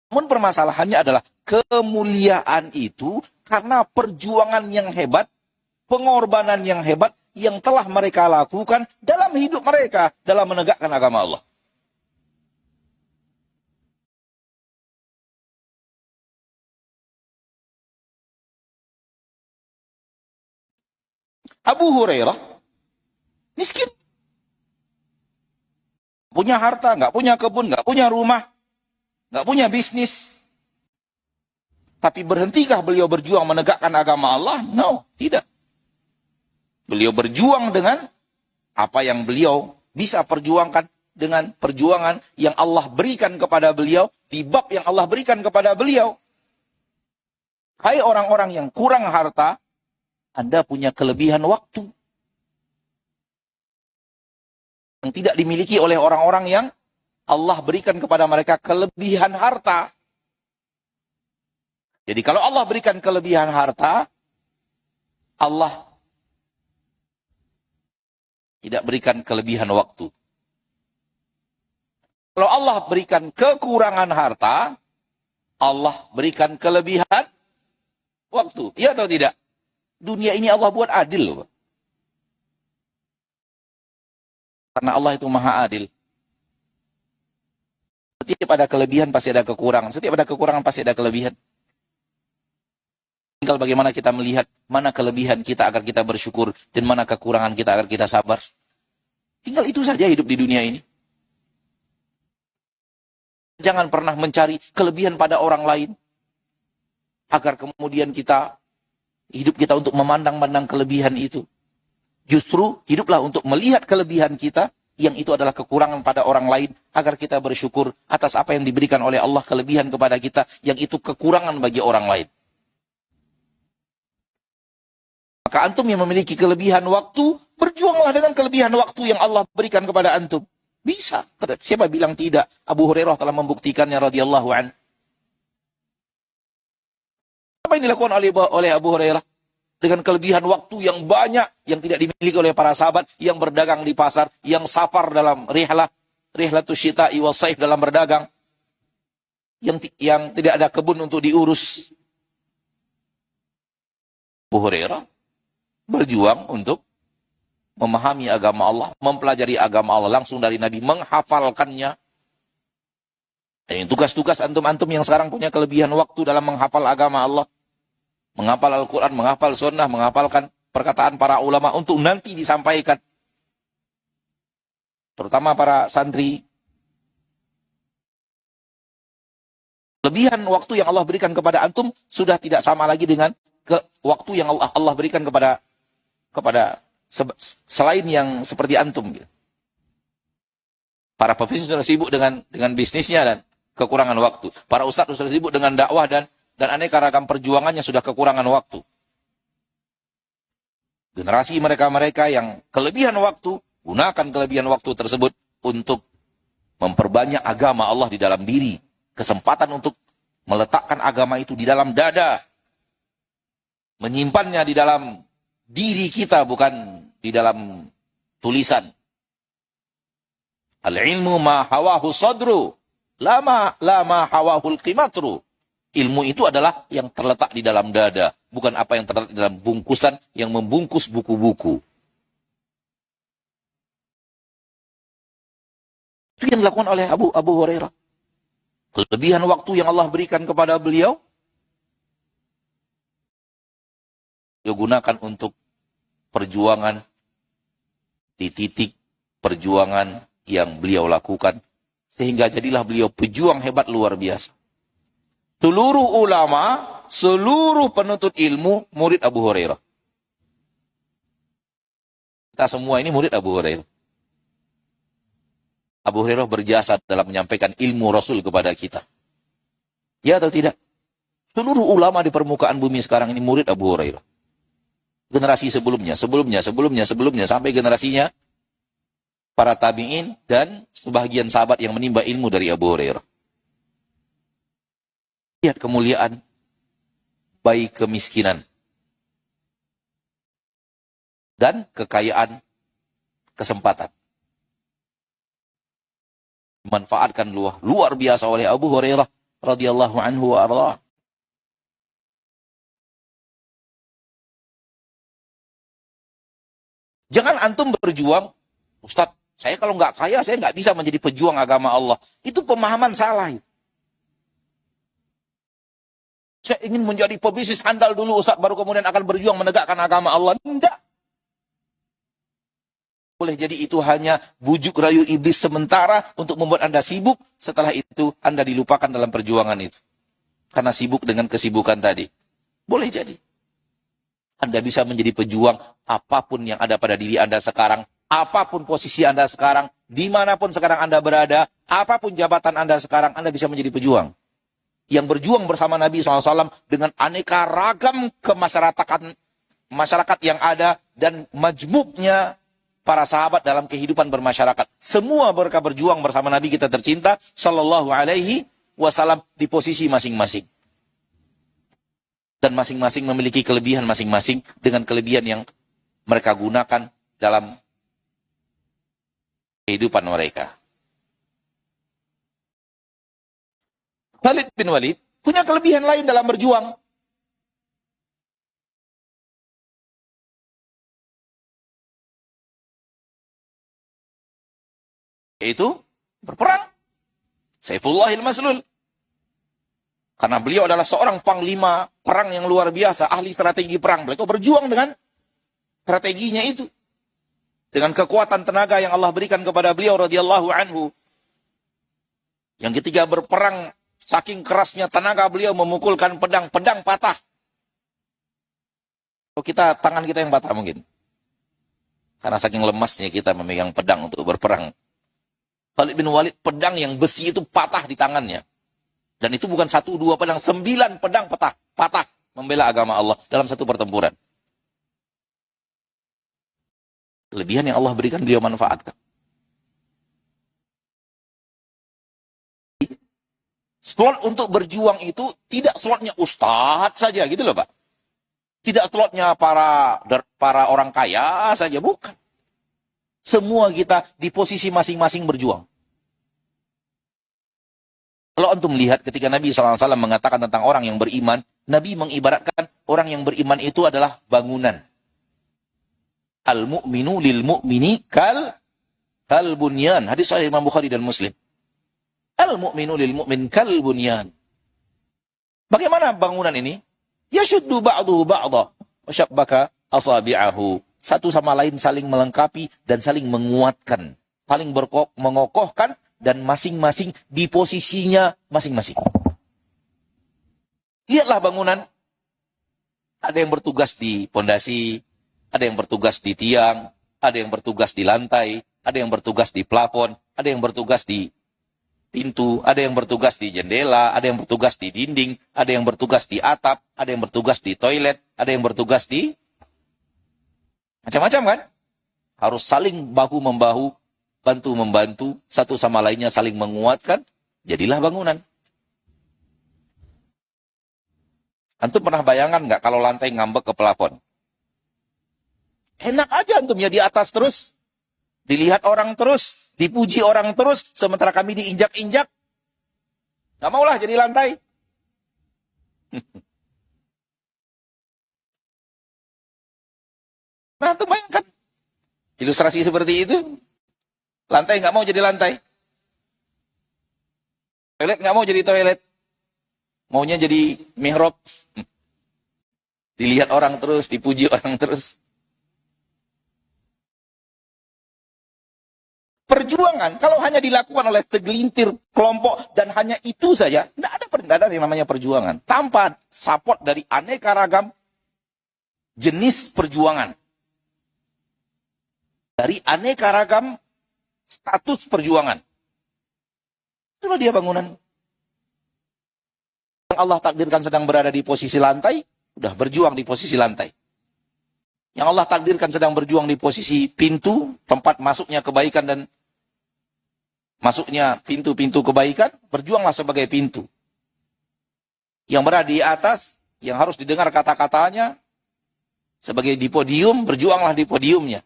Namun permasalahannya adalah kemuliaan itu Karena perjuangan yang hebat, pengorbanan yang hebat yang telah mereka lakukan dalam hidup mereka dalam menegakkan agama Allah. Abu Hurairah miskin. Punya harta, nggak punya kebun, nggak punya rumah, nggak punya bisnis. Tapi berhentikah beliau berjuang menegakkan agama Allah? No, tidak. Beliau berjuang dengan apa yang beliau bisa perjuangkan, dengan perjuangan yang Allah berikan kepada beliau, di bab yang Allah berikan kepada beliau. Hai orang-orang yang kurang harta, Anda punya kelebihan waktu yang tidak dimiliki oleh orang-orang yang Allah berikan kepada mereka kelebihan harta. Jadi kalau Allah berikan kelebihan harta, Allah tidak berikan kelebihan waktu. Kalau Allah berikan kekurangan harta, Allah berikan kelebihan waktu. Iya atau tidak? Dunia ini Allah buat adil loh. Karena Allah itu maha adil. Setiap ada kelebihan pasti ada kekurangan. Setiap ada kekurangan pasti ada kelebihan. Tinggal bagaimana kita melihat mana kelebihan kita agar kita bersyukur dan mana kekurangan kita agar kita sabar. Tinggal itu saja hidup di dunia ini. Jangan pernah mencari kelebihan pada orang lain agar kemudian hidup kita untuk memandang-mandang kelebihan itu. Justru hiduplah untuk melihat kelebihan kita yang itu adalah kekurangan pada orang lain agar kita bersyukur atas apa yang diberikan oleh Allah kelebihan kepada kita yang itu kekurangan bagi orang lain. Maka antum yang memiliki kelebihan waktu, berjuanglah dengan kelebihan waktu yang Allah berikan kepada antum. Bisa. Siapa bilang tidak? Abu Hurairah telah membuktikannya radhiyallahu an. Apa yang dilakukan oleh Abu Hurairah? Dengan kelebihan waktu yang banyak, yang tidak dimiliki oleh para sahabat, yang berdagang di pasar, yang safar dalam rihlatus syita'i wal saif dalam berdagang, yang tidak ada kebun untuk diurus. Abu Hurairah berjuang untuk memahami agama Allah, mempelajari agama Allah langsung dari Nabi, menghafalkannya. Dan tugas-tugas antum-antum yang sekarang punya kelebihan waktu dalam menghafal agama Allah, menghafal Al-Quran, menghafal sunnah, menghafalkan perkataan para ulama untuk nanti disampaikan. Terutama para santri. Kelebihan waktu yang Allah berikan kepada antum sudah tidak sama lagi dengan waktu yang Allah berikan kepada selain yang seperti antum. Para pebisnis sudah sibuk dengan bisnisnya dan kekurangan waktu. Para ustadz sudah sibuk dengan dakwah dan aneka ragam perjuangannya sudah kekurangan waktu. Generasi mereka-mereka yang kelebihan waktu, gunakan kelebihan waktu tersebut untuk memperbanyak agama Allah di dalam diri. Kesempatan untuk meletakkan agama itu di dalam dada. Menyimpannya di dalam diri kita, bukan di dalam tulisan. Al-ilmu ma hawahu sadru, lama hawahul qimatru. Ilmu itu adalah yang terletak di dalam dada, bukan apa yang terletak di dalam bungkusan yang membungkus buku-buku. Itu yang dilakukan oleh Abu Hurairah. Kelebihan waktu yang Allah berikan kepada beliau, dia gunakan untuk perjuangan di titik perjuangan yang beliau lakukan. Sehingga jadilah beliau pejuang hebat luar biasa. Seluruh ulama, seluruh penuntut ilmu, murid Abu Hurairah. Kita semua ini murid Abu Hurairah. Abu Hurairah berjasa dalam menyampaikan ilmu Rasul kepada kita. Ya atau tidak? Seluruh ulama di permukaan bumi sekarang ini murid Abu Hurairah. Generasi sebelumnya, sampai generasinya para tabi'in dan sebagian sahabat yang menimba ilmu dari Abu Hurairah. Lihat kemuliaan baik kemiskinan dan kekayaan kesempatan. Dimanfaatkan luar biasa oleh Abu Hurairah radhiyallahu anhu wa ardhah. Jangan antum berjuang, Ustadz, saya kalau nggak kaya, saya nggak bisa menjadi pejuang agama Allah. Itu pemahaman salah. Saya ingin menjadi pebisnis handal dulu, Ustadz, baru kemudian akan berjuang menegakkan agama Allah. Tidak. Boleh jadi itu hanya bujuk rayu iblis sementara untuk membuat Anda sibuk. Setelah itu, Anda dilupakan dalam perjuangan itu. Karena sibuk dengan kesibukan tadi. Boleh jadi. Anda bisa menjadi pejuang apapun yang ada pada diri Anda sekarang. Apapun posisi Anda sekarang, dimanapun sekarang Anda berada, apapun jabatan Anda sekarang, Anda bisa menjadi pejuang. Yang berjuang bersama Nabi SAW dengan aneka ragam masyarakat yang ada dan majmuknya para sahabat dalam kehidupan bermasyarakat. Semua mereka berjuang bersama Nabi kita tercinta Sallallahu Alaihi Wasallam di posisi masing-masing. Dan masing-masing memiliki kelebihan masing-masing dengan kelebihan yang mereka gunakan dalam kehidupan mereka. Khalid bin Walid punya kelebihan lain dalam berjuang. Yaitu berperang. Saifullahil Maslul. Karena beliau adalah seorang panglima perang yang luar biasa, ahli strategi perang. Beliau berjuang dengan strateginya itu. Dengan kekuatan tenaga yang Allah berikan kepada beliau radhiyallahu anhu. Yang ketika berperang, saking kerasnya tenaga beliau memukulkan pedang patah. Kalau kita, tangan kita yang patah mungkin. Karena saking lemasnya kita memegang pedang untuk berperang. Khalid bin Walid, pedang yang besi itu patah di tangannya. Dan itu bukan 1, 2 pedang, 9 pedang patah membela agama Allah dalam satu pertempuran. Kelebihan yang Allah berikan beliau manfaatkan. Slot untuk berjuang itu tidak slotnya ustadz saja gitu loh Pak. Tidak slotnya para orang kaya saja, bukan. Semua kita di posisi masing-masing berjuang. Kalau antum melihat ketika Nabi SAW mengatakan tentang orang yang beriman, Nabi mengibaratkan orang yang beriman itu adalah bangunan. Al-mu'minu lil-mu'mini kal bunyan. Hadis sahih Imam Bukhari dan Muslim. Al-mu'minu lil-mu'min kal bunyan. Bagaimana bangunan ini? Yashuddu ba'duhu ba'da wa syabbaka asabi'ahu. Satu sama lain saling melengkapi dan saling menguatkan. Saling mengokohkan dan masing-masing di posisinya masing-masing. Lihatlah bangunan. Ada yang bertugas di pondasi, ada yang bertugas di tiang, ada yang bertugas di lantai, ada yang bertugas di plafon, ada yang bertugas di pintu, ada yang bertugas di jendela, ada yang bertugas di dinding, ada yang bertugas di atap, ada yang bertugas di toilet, ada yang bertugas di macam-macam kan? Harus saling bahu-membahu, bantu-membantu, satu sama lainnya saling menguatkan, jadilah bangunan. Antum pernah bayangkan nggak kalau lantai ngambek ke plafon? Enak aja antum ya di atas terus. Dilihat orang terus, dipuji orang terus, sementara kami diinjak-injak. Nggak maulah jadi lantai. Nah, antum bayangkan. Ilustrasi seperti itu. Lantai nggak mau jadi lantai. Toilet nggak mau jadi toilet. Maunya jadi mihrab. Dilihat orang terus, dipuji orang terus. Perjuangan, kalau hanya dilakukan oleh segelintir kelompok dan hanya itu saja, tidak ada yang namanya perjuangan. Tanpa support dari aneka ragam jenis perjuangan. Dari aneka ragam status perjuangan. Itulah dia bangunan. Yang Allah takdirkan sedang berada di posisi lantai, udah berjuang di posisi lantai. Yang Allah takdirkan sedang berjuang di posisi pintu, tempat masuknya kebaikan dan masuknya pintu-pintu kebaikan, berjuanglah sebagai pintu. Yang berada di atas, yang harus didengar kata-katanya, sebagai di podium, berjuanglah di podiumnya.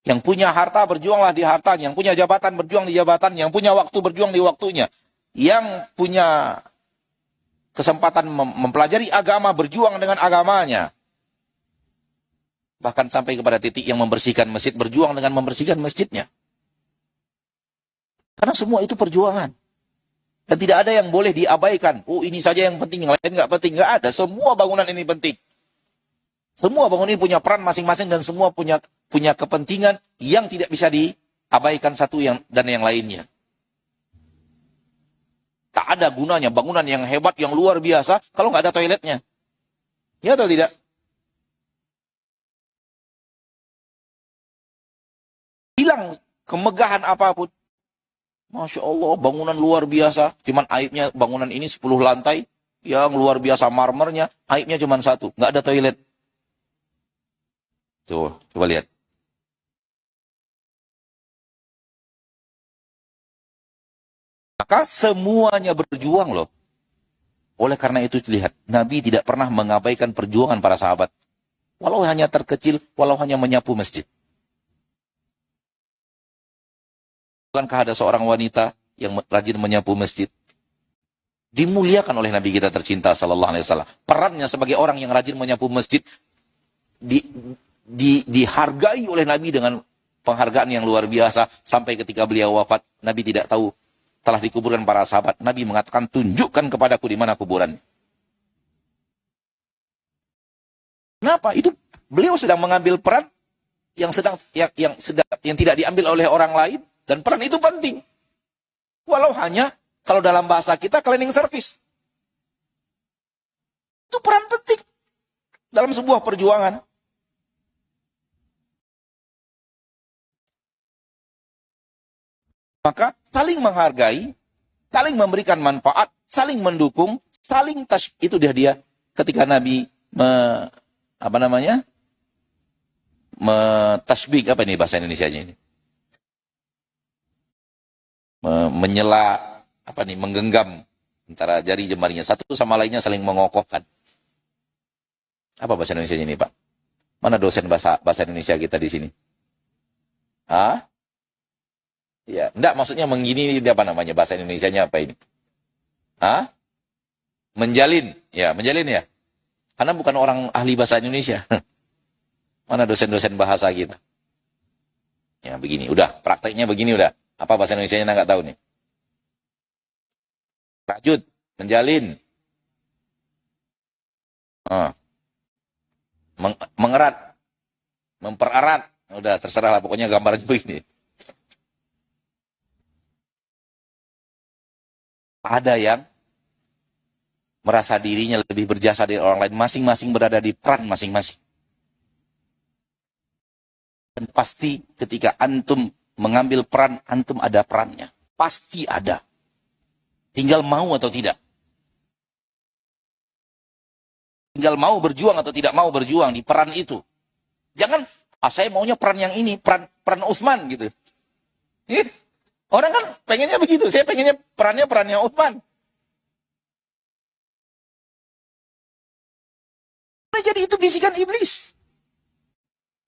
Yang punya harta, berjuanglah di hartanya. Yang punya jabatan, berjuang di jabatan. Yang punya waktu, berjuang di waktunya. Yang punya kesempatan mempelajari agama, berjuang dengan agamanya. bahkan sampai kepada titik yang membersihkan masjid, berjuang dengan membersihkan masjidnya. Karena semua itu perjuangan. Dan tidak ada yang boleh diabaikan. Oh, ini saja yang penting, yang lain nggak penting. Nggak ada. Semua bangunan ini penting. Semua bangunan ini punya peran masing-masing dan semua punya kepentingan yang tidak bisa diabaikan satu dan yang lainnya. Tak ada gunanya bangunan yang hebat, yang luar biasa kalau nggak ada toiletnya. Ya atau tidak? Hilang kemegahan apapun. Masya Allah, bangunan luar biasa. Cuman aibnya bangunan ini 10 lantai. Yang luar biasa marmernya, aibnya cuma satu. Nggak ada toilet. Tuh, coba lihat. Maka semuanya berjuang loh. Oleh karena itu lihat, Nabi tidak pernah mengabaikan perjuangan para sahabat. Walau hanya terkecil, walau hanya menyapu masjid. Bukankah ada seorang wanita yang rajin menyapu masjid? Dimuliakan oleh Nabi kita tercinta sallallahu alaihi wasallam. Perannya sebagai orang yang rajin menyapu masjid dihargai oleh Nabi dengan penghargaan yang luar biasa. Sampai ketika beliau wafat, Nabi tidak tahu telah dikuburkan para sahabat. Nabi mengatakan, tunjukkan kepadaku di mana kuburan. Kenapa? Itu beliau sedang mengambil peran yang tidak diambil oleh orang lain. Dan peran itu penting. Walau hanya, kalau dalam bahasa kita, cleaning service. Itu peran penting dalam sebuah perjuangan. Maka saling menghargai, saling memberikan manfaat, saling mendukung, itu dia ketika Nabi tasbih, apa ini bahasa Indonesianya ini? Menyela, menggenggam antara jari jemarinya, satu sama lainnya saling mengokohkan. Apa bahasa Indonesia ini, Pak? Mana dosen bahasa Indonesia kita di sini? Ya, enggak, maksudnya menggini, apa namanya bahasa Indonesianya apa ini? Menjalin. Ya, menjalin ya. Karena bukan orang ahli bahasa Indonesia. Mana dosen-dosen bahasa kita? Ya, begini, udah, prakteknya begini udah. Apa bahasa Indonesianya nggak tahu nih. Lanjut, menjalin. Mengerat. Memperarat. Udah, terserah lah, pokoknya gambarnya begini. Ada yang merasa dirinya lebih berjasa dari orang lain. Masing-masing berada di peran masing-masing. Dan pasti ketika antum mengambil peran, antum ada perannya. Pasti ada. Tinggal mau atau tidak. Tinggal mau berjuang atau tidak mau berjuang di peran itu. Jangan, saya maunya peran yang ini, peran Utsman gitu. Orang kan pengennya begitu. Saya pengennya perannya Utsman. Jadi itu bisikan iblis.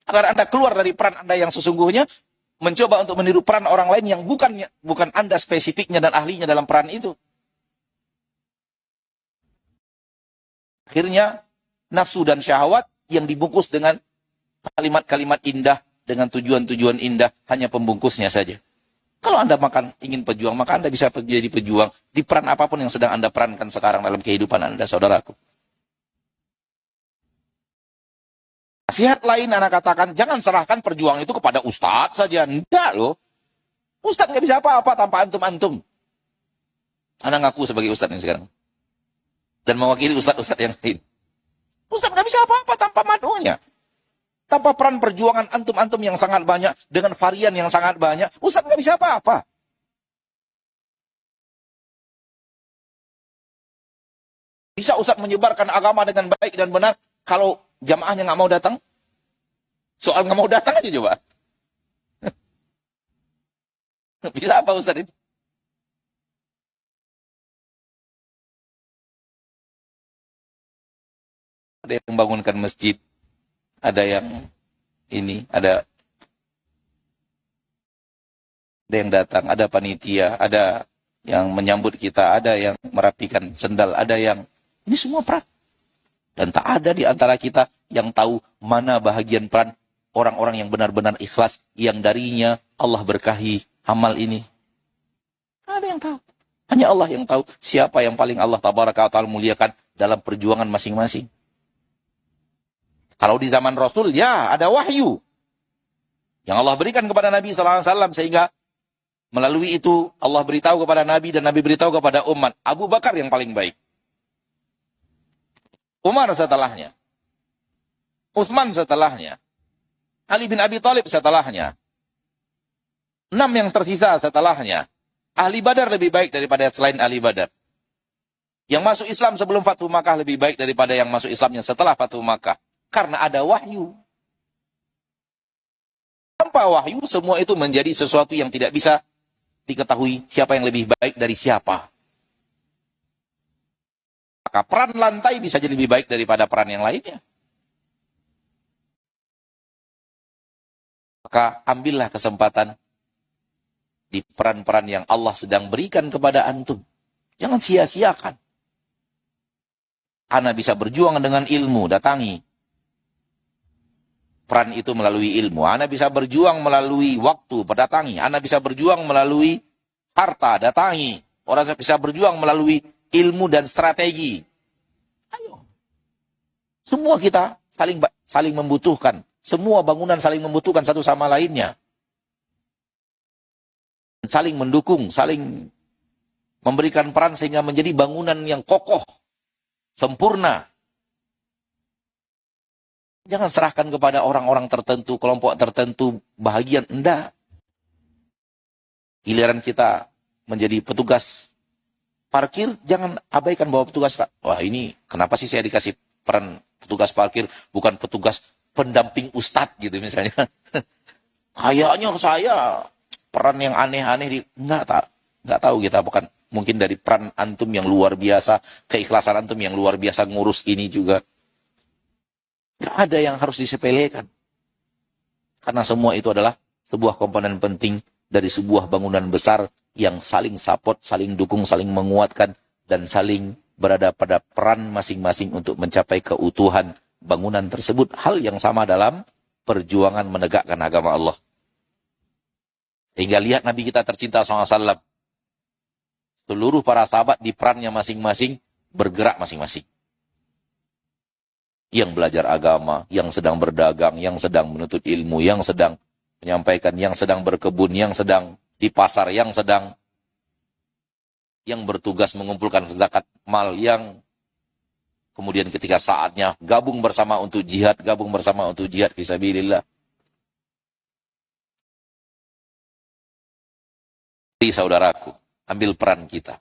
Agar Anda keluar dari peran Anda yang sesungguhnya, mencoba untuk meniru peran orang lain yang bukan Anda spesifiknya dan ahlinya dalam peran itu. Akhirnya nafsu dan syahwat yang dibungkus dengan kalimat-kalimat indah, dengan tujuan-tujuan indah, hanya pembungkusnya saja. Kalau Anda ingin pejuang, maka Anda bisa jadi pejuang di peran apapun yang sedang Anda perankan sekarang dalam kehidupan Anda, saudaraku. Nasihat lain anak katakan, jangan serahkan perjuangan itu kepada ustadz saja. Enggak loh. Ustadz nggak bisa apa-apa tanpa antum-antum. Anak ngaku sebagai ustadz ini sekarang. Dan mewakili ustadz-ustadz yang lain. Ustadz nggak bisa apa-apa tanpa madunya. Tanpa peran perjuangan antum-antum yang sangat banyak, dengan varian yang sangat banyak, ustadz nggak bisa apa-apa. Bisa ustadz menyebarkan agama dengan baik dan benar, kalau jamaahnya nggak mau datang? Soal nggak mau datang aja coba. Bisa apa Ustaz itu? Ada yang membangunkan masjid, ada yang ada yang datang, ada panitia, ada yang menyambut kita, ada yang merapikan sendal, ada yang ini semua peran. Dan tak ada di antara kita yang tahu mana bahagian peran orang-orang yang benar-benar ikhlas, yang darinya Allah berkahi amal ini. Nggak ada yang tahu. Hanya Allah yang tahu siapa yang paling Allah tabaraka wa ta'ala muliakan dalam perjuangan masing-masing. Kalau di zaman Rasul, ya ada wahyu yang Allah berikan kepada Nabi SAW, sehingga melalui itu Allah beritahu kepada Nabi dan Nabi beritahu kepada umat. Abu Bakar yang paling baik, Umar setelahnya, Utsman setelahnya, Ali bin Abi Thalib setelahnya, 6 yang tersisa setelahnya. Ahli Badar lebih baik daripada selain ahli Badar. Yang masuk Islam sebelum Fathu Makkah lebih baik daripada yang masuk Islamnya setelah Fathu Makkah. Karena ada wahyu. Tanpa wahyu, semua itu menjadi sesuatu yang tidak bisa diketahui siapa yang lebih baik dari siapa. Maka peran lantai bisa jadi lebih baik daripada peran yang lainnya. Maka ambillah kesempatan di peran-peran yang Allah sedang berikan kepada antum. Jangan sia-siakan. Ana bisa berjuang dengan ilmu, datangi. Peran itu melalui ilmu. Ana bisa berjuang melalui waktu, datangi. Ana bisa berjuang melalui harta, datangi. Orang bisa berjuang melalui ilmu dan strategi. Ayo. Semua kita saling membutuhkan. Semua bangunan saling membutuhkan satu sama lainnya. Saling mendukung, saling memberikan peran sehingga menjadi bangunan yang kokoh, sempurna. Jangan serahkan kepada orang-orang tertentu, kelompok tertentu, bahagian. Enggak. Giliran kita menjadi petugas parkir, jangan abaikan bahwa petugas, wah ini kenapa sih saya dikasih peran petugas parkir, bukan petugas pendamping ustadz gitu misalnya. Kayaknya saya peran yang aneh-aneh enggak tahu kita, bukan mungkin dari peran antum yang luar biasa, keikhlasan antum yang luar biasa ngurus ini juga. Enggak ada yang harus disepelekan. Karena semua itu adalah sebuah komponen penting dari sebuah bangunan besar yang saling support, saling dukung, saling menguatkan, dan saling berada pada peran masing-masing untuk mencapai keutuhan bangunan tersebut. Hal yang sama dalam perjuangan menegakkan agama Allah. Sehingga lihat Nabi kita tercinta SAW. Seluruh para sahabat di perannya masing-masing bergerak masing-masing. Yang belajar agama, yang sedang berdagang, yang sedang menuntut ilmu, yang sedang menyampaikan, yang sedang berkebun, yang sedang di pasar, yang bertugas mengumpulkan zakat mal, yang kemudian ketika saatnya gabung bersama untuk jihad fisabilillah. Saudaraku, ambil peran kita.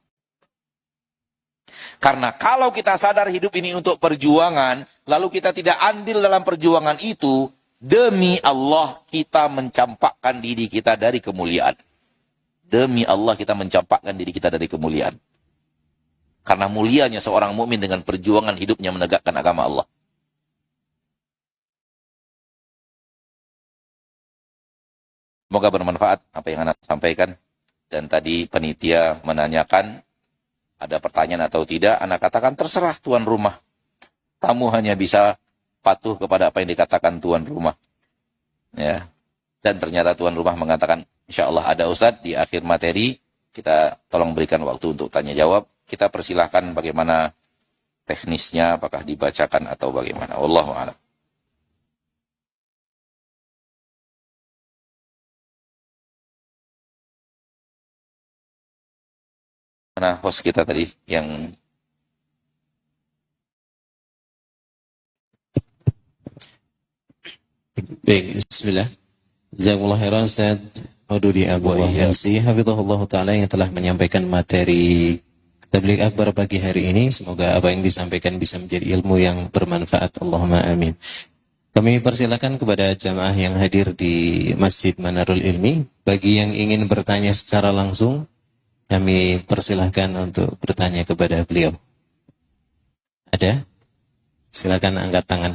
Karena kalau kita sadar hidup ini untuk perjuangan, lalu kita tidak andil dalam perjuangan itu, demi Allah kita mencampakkan diri kita dari kemuliaan. Demi Allah kita mencampakkan diri kita dari kemuliaan. Karena mulianya seorang mukmin dengan perjuangan hidupnya menegakkan agama Allah. Semoga bermanfaat apa yang Anda sampaikan. Dan tadi panitia menanyakan ada pertanyaan atau tidak, Anda katakan terserah tuan rumah. Tamu hanya bisa patuh kepada apa yang dikatakan tuan rumah. Ya. Dan ternyata tuan rumah mengatakan, insya Allah ada Ustadz di akhir materi, kita tolong berikan waktu untuk tanya jawab. Kita persilahkan bagaimana teknisnya, apakah dibacakan atau bagaimana. Wallahu a'lam. Mana host kita tadi yang baik, bismillah. Jazakumullah khairan Ustaz Maududi Abu ILC hafizahullah ta'ala yang telah menyampaikan materi Tabligh Akbar pagi hari ini. Semoga apa yang disampaikan bisa menjadi ilmu yang bermanfaat. Allahumma amin. Kami persilakan kepada jamaah yang hadir di Masjid Manarul Ilmi. Bagi yang ingin bertanya secara langsung, kami persilahkan untuk bertanya kepada beliau. Ada? Silakan angkat tangan.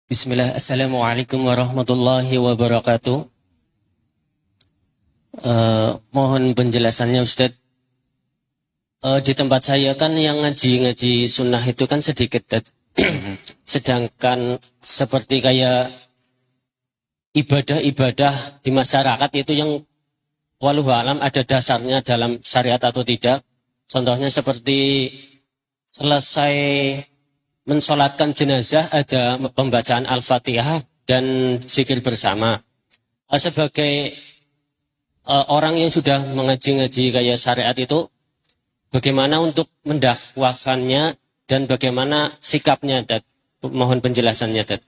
Bismillah, Assalamualaikum warahmatullahi wabarakatuh. Mohon penjelasannya Ustadz. Di tempat saya kan yang ngaji sunnah itu kan sedikit, sedangkan seperti kayak ibadah-ibadah di masyarakat itu yang walau alam ada dasarnya dalam syariat atau tidak. Contohnya seperti selesai mensolatkan jenazah ada pembacaan Al-Fatihah dan zikir bersama. Sebagai orang yang sudah mengaji-ngaji kayak syariat itu, bagaimana untuk mendakwakannya dan bagaimana sikapnya, Dad? Mohon penjelasannya, Dad.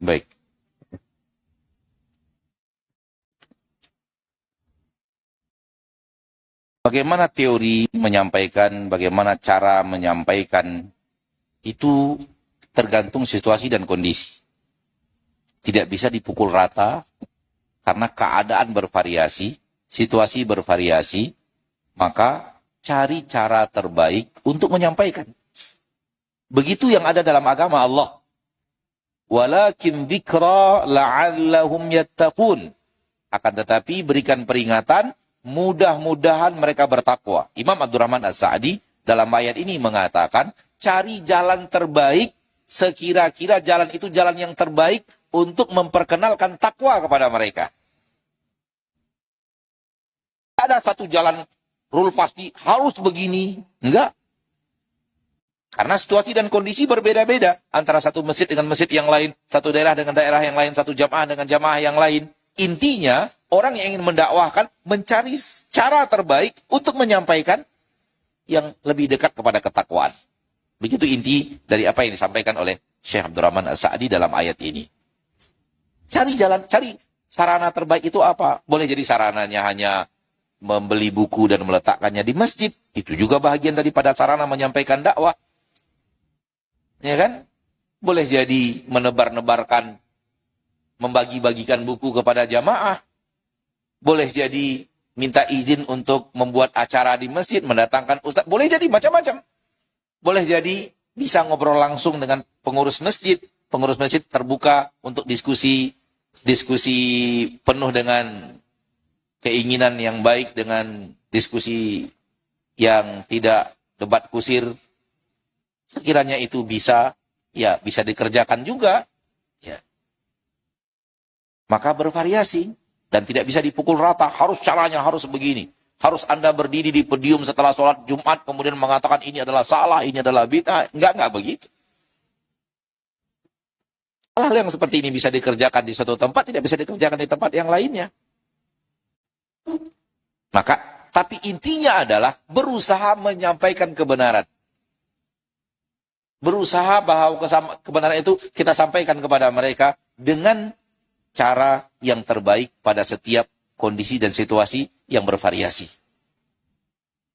Baik. Bagaimana teori menyampaikan, bagaimana cara menyampaikan, itu tergantung situasi dan kondisi. Tidak bisa dipukul rata, karena keadaan bervariasi, situasi bervariasi, maka cari cara terbaik untuk menyampaikan. Begitu yang ada dalam agama Allah. Walakin dzikra la'allahum yattaqun. Akan tetapi berikan peringatan, mudah-mudahan mereka bertakwa. Imam Abdurrahman As-Sa'di dalam ayat ini mengatakan, cari jalan terbaik, sekira-kira jalan itu jalan yang terbaik untuk memperkenalkan takwa kepada mereka. Ada satu jalan rule pasti harus begini, enggak. Karena situasi dan kondisi berbeda-beda antara satu masjid dengan masjid yang lain, satu daerah dengan daerah yang lain, satu jamaah dengan jamaah yang lain. Intinya, orang yang ingin mendakwahkan mencari cara terbaik untuk menyampaikan yang lebih dekat kepada ketakwaan. Begitu inti dari apa yang disampaikan oleh Syekh Abdurrahman As-Sa'di dalam ayat ini. Cari jalan, cari sarana terbaik itu apa? Boleh jadi sarananya hanya membeli buku dan meletakkannya di masjid. Itu juga bahagian daripada sarana menyampaikan dakwah. Ya kan? Boleh jadi menebar-nebarkan, membagi-bagikan buku kepada jamaah. Boleh jadi minta izin untuk membuat acara di masjid, mendatangkan ustaz. Boleh jadi macam-macam. Boleh jadi bisa ngobrol langsung dengan pengurus masjid. Pengurus masjid terbuka untuk diskusi penuh dengan keinginan yang baik, dengan diskusi yang tidak debat kusir. Sekiranya itu bisa dikerjakan juga, ya. Maka bervariasi dan tidak bisa dipukul rata. Harus caranya harus begini. Harus Anda berdiri di podium setelah sholat Jumat kemudian mengatakan ini adalah salah, ini adalah bid'ah. Enggak begitu. Hal-hal yang seperti ini bisa dikerjakan di suatu tempat, tidak bisa dikerjakan di tempat yang lainnya. Maka, tapi intinya adalah berusaha menyampaikan kebenaran. Berusaha bahwa kebenaran itu kita sampaikan kepada mereka dengan cara yang terbaik pada setiap kondisi dan situasi yang bervariasi.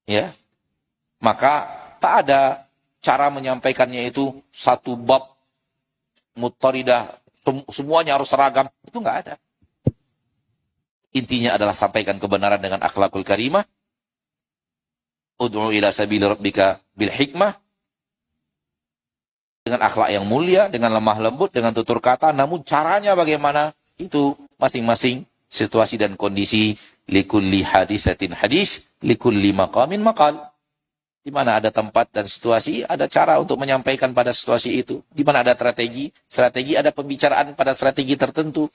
Ya. Maka tak ada cara menyampaikannya itu satu bab muttaridah, semuanya harus seragam. Itu enggak ada. Intinya adalah sampaikan kebenaran dengan akhlakul karimah. Ud'u ila sabili rabbika bil hikmah. Dengan akhlak yang mulia, dengan lemah lembut, dengan tutur kata, namun caranya bagaimana, itu masing-masing situasi dan kondisi. Likulli hadisatin hadis, likulli maqamin maqal. Di mana ada tempat dan situasi, ada cara untuk menyampaikan pada situasi itu. Di mana ada strategi ada pembicaraan pada strategi tertentu.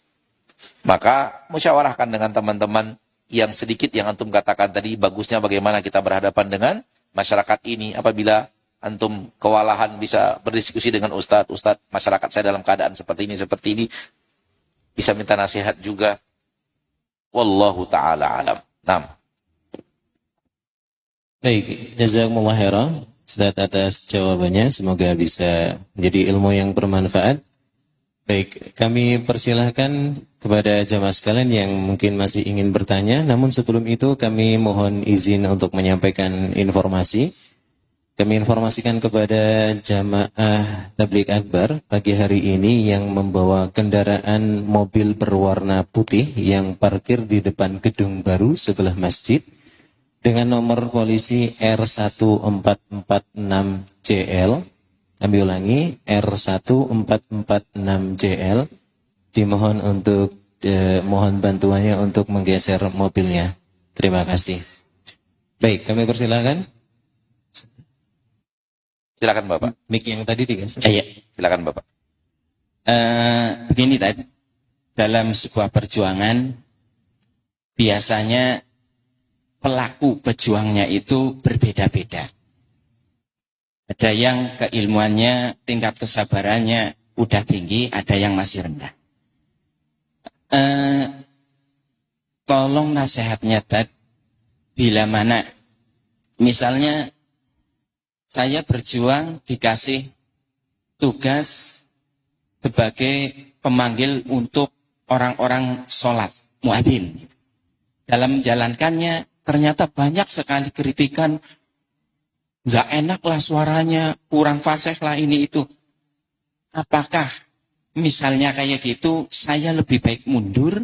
Maka musyawarahkan dengan teman-teman yang sedikit yang antum katakan tadi, bagusnya bagaimana kita berhadapan dengan masyarakat ini. Apabila antum kewalahan bisa berdiskusi dengan ustadz, masyarakat saya dalam keadaan seperti ini, bisa minta nasihat juga. Wallahu ta'ala alam. Naam. Baik, jazakumullah khairan Ustaz atas jawabannya. Semoga bisa menjadi ilmu yang bermanfaat. Baik, kami persilahkan kepada jamaah sekalian yang mungkin masih ingin bertanya. Namun sebelum itu kami mohon izin untuk menyampaikan informasi. Kami informasikan kepada jamaah Tabligh Akbar pagi hari ini yang membawa kendaraan mobil berwarna putih yang parkir di depan gedung baru sebelah masjid dengan nomor polisi R1446CL Kami ulangi, R1446JL. Dimohon untuk mohon bantuannya untuk menggeser mobilnya. Terima kasih. Baik, kami persilakan. Silakan Bapak. Mic yang tadi digeser. Iya. Silakan Bapak. Begini tadi, dalam sebuah perjuangan biasanya pelaku pejuangnya itu berbeda-beda. Ada yang keilmuannya, tingkat kesabarannya udah tinggi, ada yang masih rendah. Tolong nasihatnya Tad, bila mana misalnya saya berjuang dikasih tugas sebagai pemanggil untuk orang-orang sholat, muadzin. Dalam menjalankannya ternyata banyak sekali kritikan, nggak enak lah suaranya, kurang fasih lah ini itu. Apakah misalnya kayak gitu, saya lebih baik mundur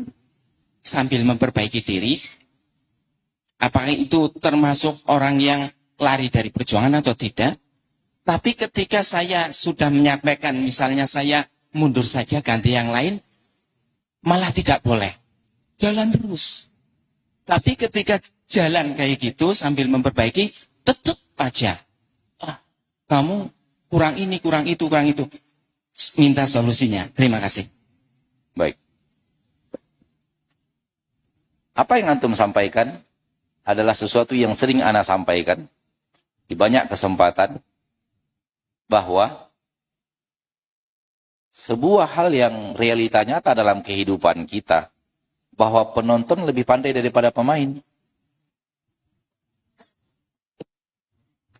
sambil memperbaiki diri? Apakah itu termasuk orang yang lari dari perjuangan atau tidak? Tapi ketika saya sudah menyampaikan, misalnya saya mundur saja ganti yang lain, malah tidak boleh. Jalan terus. Tapi ketika jalan kayak gitu sambil memperbaiki, tetap aja. Kamu kurang ini, kurang itu, kurang itu. Minta solusinya. Terima kasih. Baik. Apa yang antum sampaikan adalah sesuatu yang sering ana sampaikan di banyak kesempatan, bahwa sebuah hal yang realita nyata dalam kehidupan kita, bahwa penonton lebih pandai daripada pemain.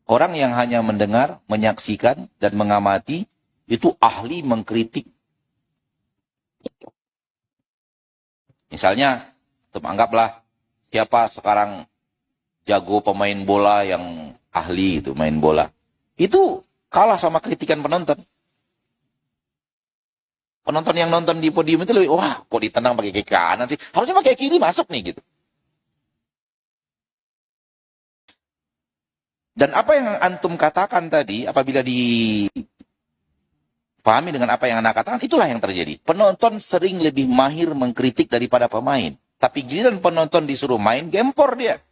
Orang yang hanya mendengar, menyaksikan, dan mengamati, itu ahli mengkritik. Misalnya, anggaplah siapa sekarang jago pemain bola yang ahli itu main bola. Itu kalah sama kritikan penonton. Penonton yang nonton di podium itu lebih, wah kok ditendang pakai kaki kanan sih. Harusnya pakai kiri masuk nih gitu. Dan apa yang antum katakan tadi, apabila dipahami dengan apa yang anda katakan, itulah yang terjadi. Penonton sering lebih mahir mengkritik daripada pemain. Tapi giliran penonton disuruh main, gempor dia.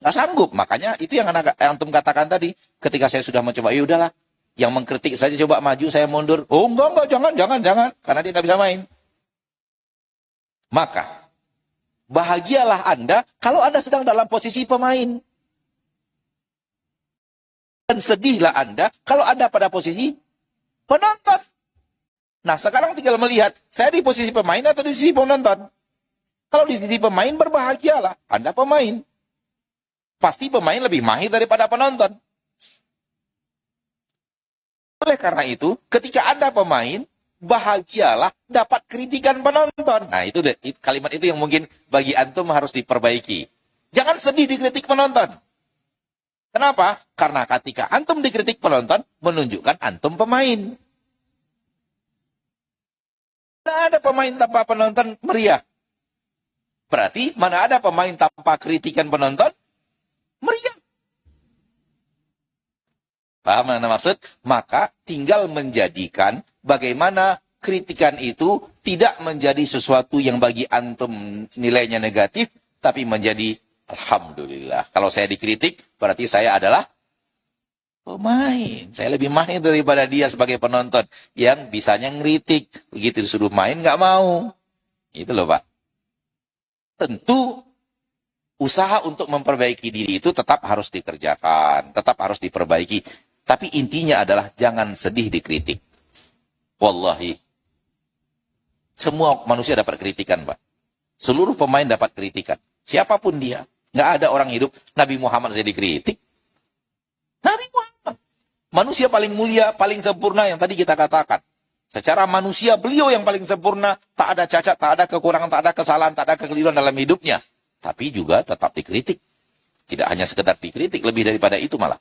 Nggak sanggup. Makanya itu yang antum katakan tadi. Ketika saya sudah mencoba, ya udahlah. Yang mengkritik saja coba maju, saya mundur. Oh enggak, jangan. Karena dia nggak bisa main. Maka, bahagialah Anda kalau Anda sedang dalam posisi pemain. Dan sedihlah Anda kalau Anda pada posisi penonton. Nah, sekarang tinggal melihat, saya di posisi pemain atau di sisi penonton. Kalau di sisi pemain, berbahagialah. Anda pemain. Pasti pemain lebih mahir daripada penonton. Oleh karena itu, ketika Anda pemain, bahagialah dapat kritikan penonton. Nah, itu kalimat itu yang mungkin bagi antum harus diperbaiki. Jangan sedih dikritik penonton. Kenapa? Karena ketika antum dikritik penonton, menunjukkan antum pemain. Mana ada pemain tanpa penonton meriah? Berarti mana ada pemain tanpa kritikan penonton meriah? Paham mana maksud? Maka tinggal menjadikan bagaimana kritikan itu tidak menjadi sesuatu yang bagi antum nilainya negatif, tapi menjadi alhamdulillah. Kalau saya dikritik, berarti saya adalah pemain. Saya lebih mahir daripada dia sebagai penonton yang bisanya ngeritik. Begitu disuruh main, nggak mau. Itu loh Pak. Tentu usaha untuk memperbaiki diri itu tetap harus dikerjakan, tetap harus diperbaiki. Tapi intinya adalah jangan sedih dikritik. Wallahi. Semua manusia dapat kritikan, Pak. Seluruh pemain dapat kritikan. Siapapun dia. Nggak ada orang hidup, Nabi Muhammad saya dikritik. Nabi Muhammad. Manusia paling mulia, paling sempurna yang tadi kita katakan. Secara manusia, beliau yang paling sempurna. Tak ada cacat, tak ada kekurangan, tak ada kesalahan, tak ada kekeliruan dalam hidupnya. Tapi juga tetap dikritik. Tidak hanya sekedar dikritik, lebih daripada itu malah.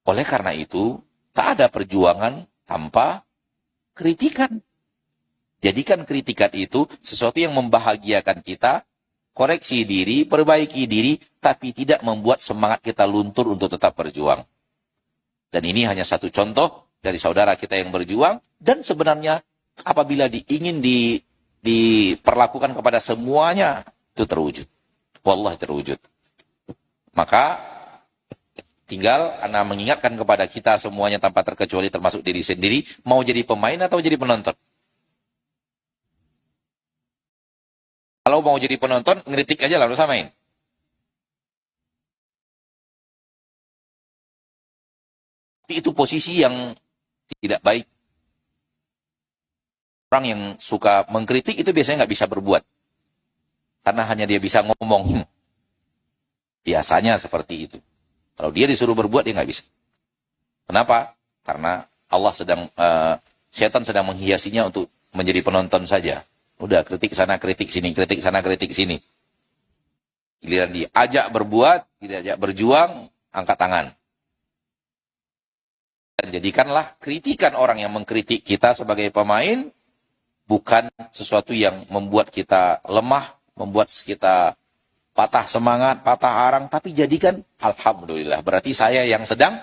Oleh karena itu, tak ada perjuangan tanpa kritikan. Jadikan kritikan itu sesuatu yang membahagiakan kita, koreksi diri, perbaiki diri, tapi tidak membuat semangat kita luntur untuk tetap berjuang. Dan ini hanya satu contoh dari saudara kita yang berjuang, dan sebenarnya apabila ingin diperlakukan kepada semuanya, itu terwujud. Wallahi terwujud. Maka tinggal Anda mengingatkan kepada kita semuanya tanpa terkecuali termasuk diri sendiri, mau jadi pemain atau jadi penonton. Kalau mau jadi penonton, ngeritik aja lalu samain. Tapi itu posisi yang tidak baik. Orang yang suka mengkritik itu biasanya nggak bisa berbuat. Karena hanya dia bisa ngomong. Biasanya seperti itu. Kalau dia disuruh berbuat, dia nggak bisa. Kenapa? Karena Allah setan sedang menghiasinya untuk menjadi penonton saja. Udah, kritik sana, kritik sini, kritik sana, kritik sini. Giliran diajak berbuat, diajak berjuang, angkat tangan. Dan jadikanlah kritikan orang yang mengkritik kita sebagai pemain, bukan sesuatu yang membuat kita lemah, membuat kita patah semangat, patah arang, tapi jadikan alhamdulillah. Berarti saya yang sedang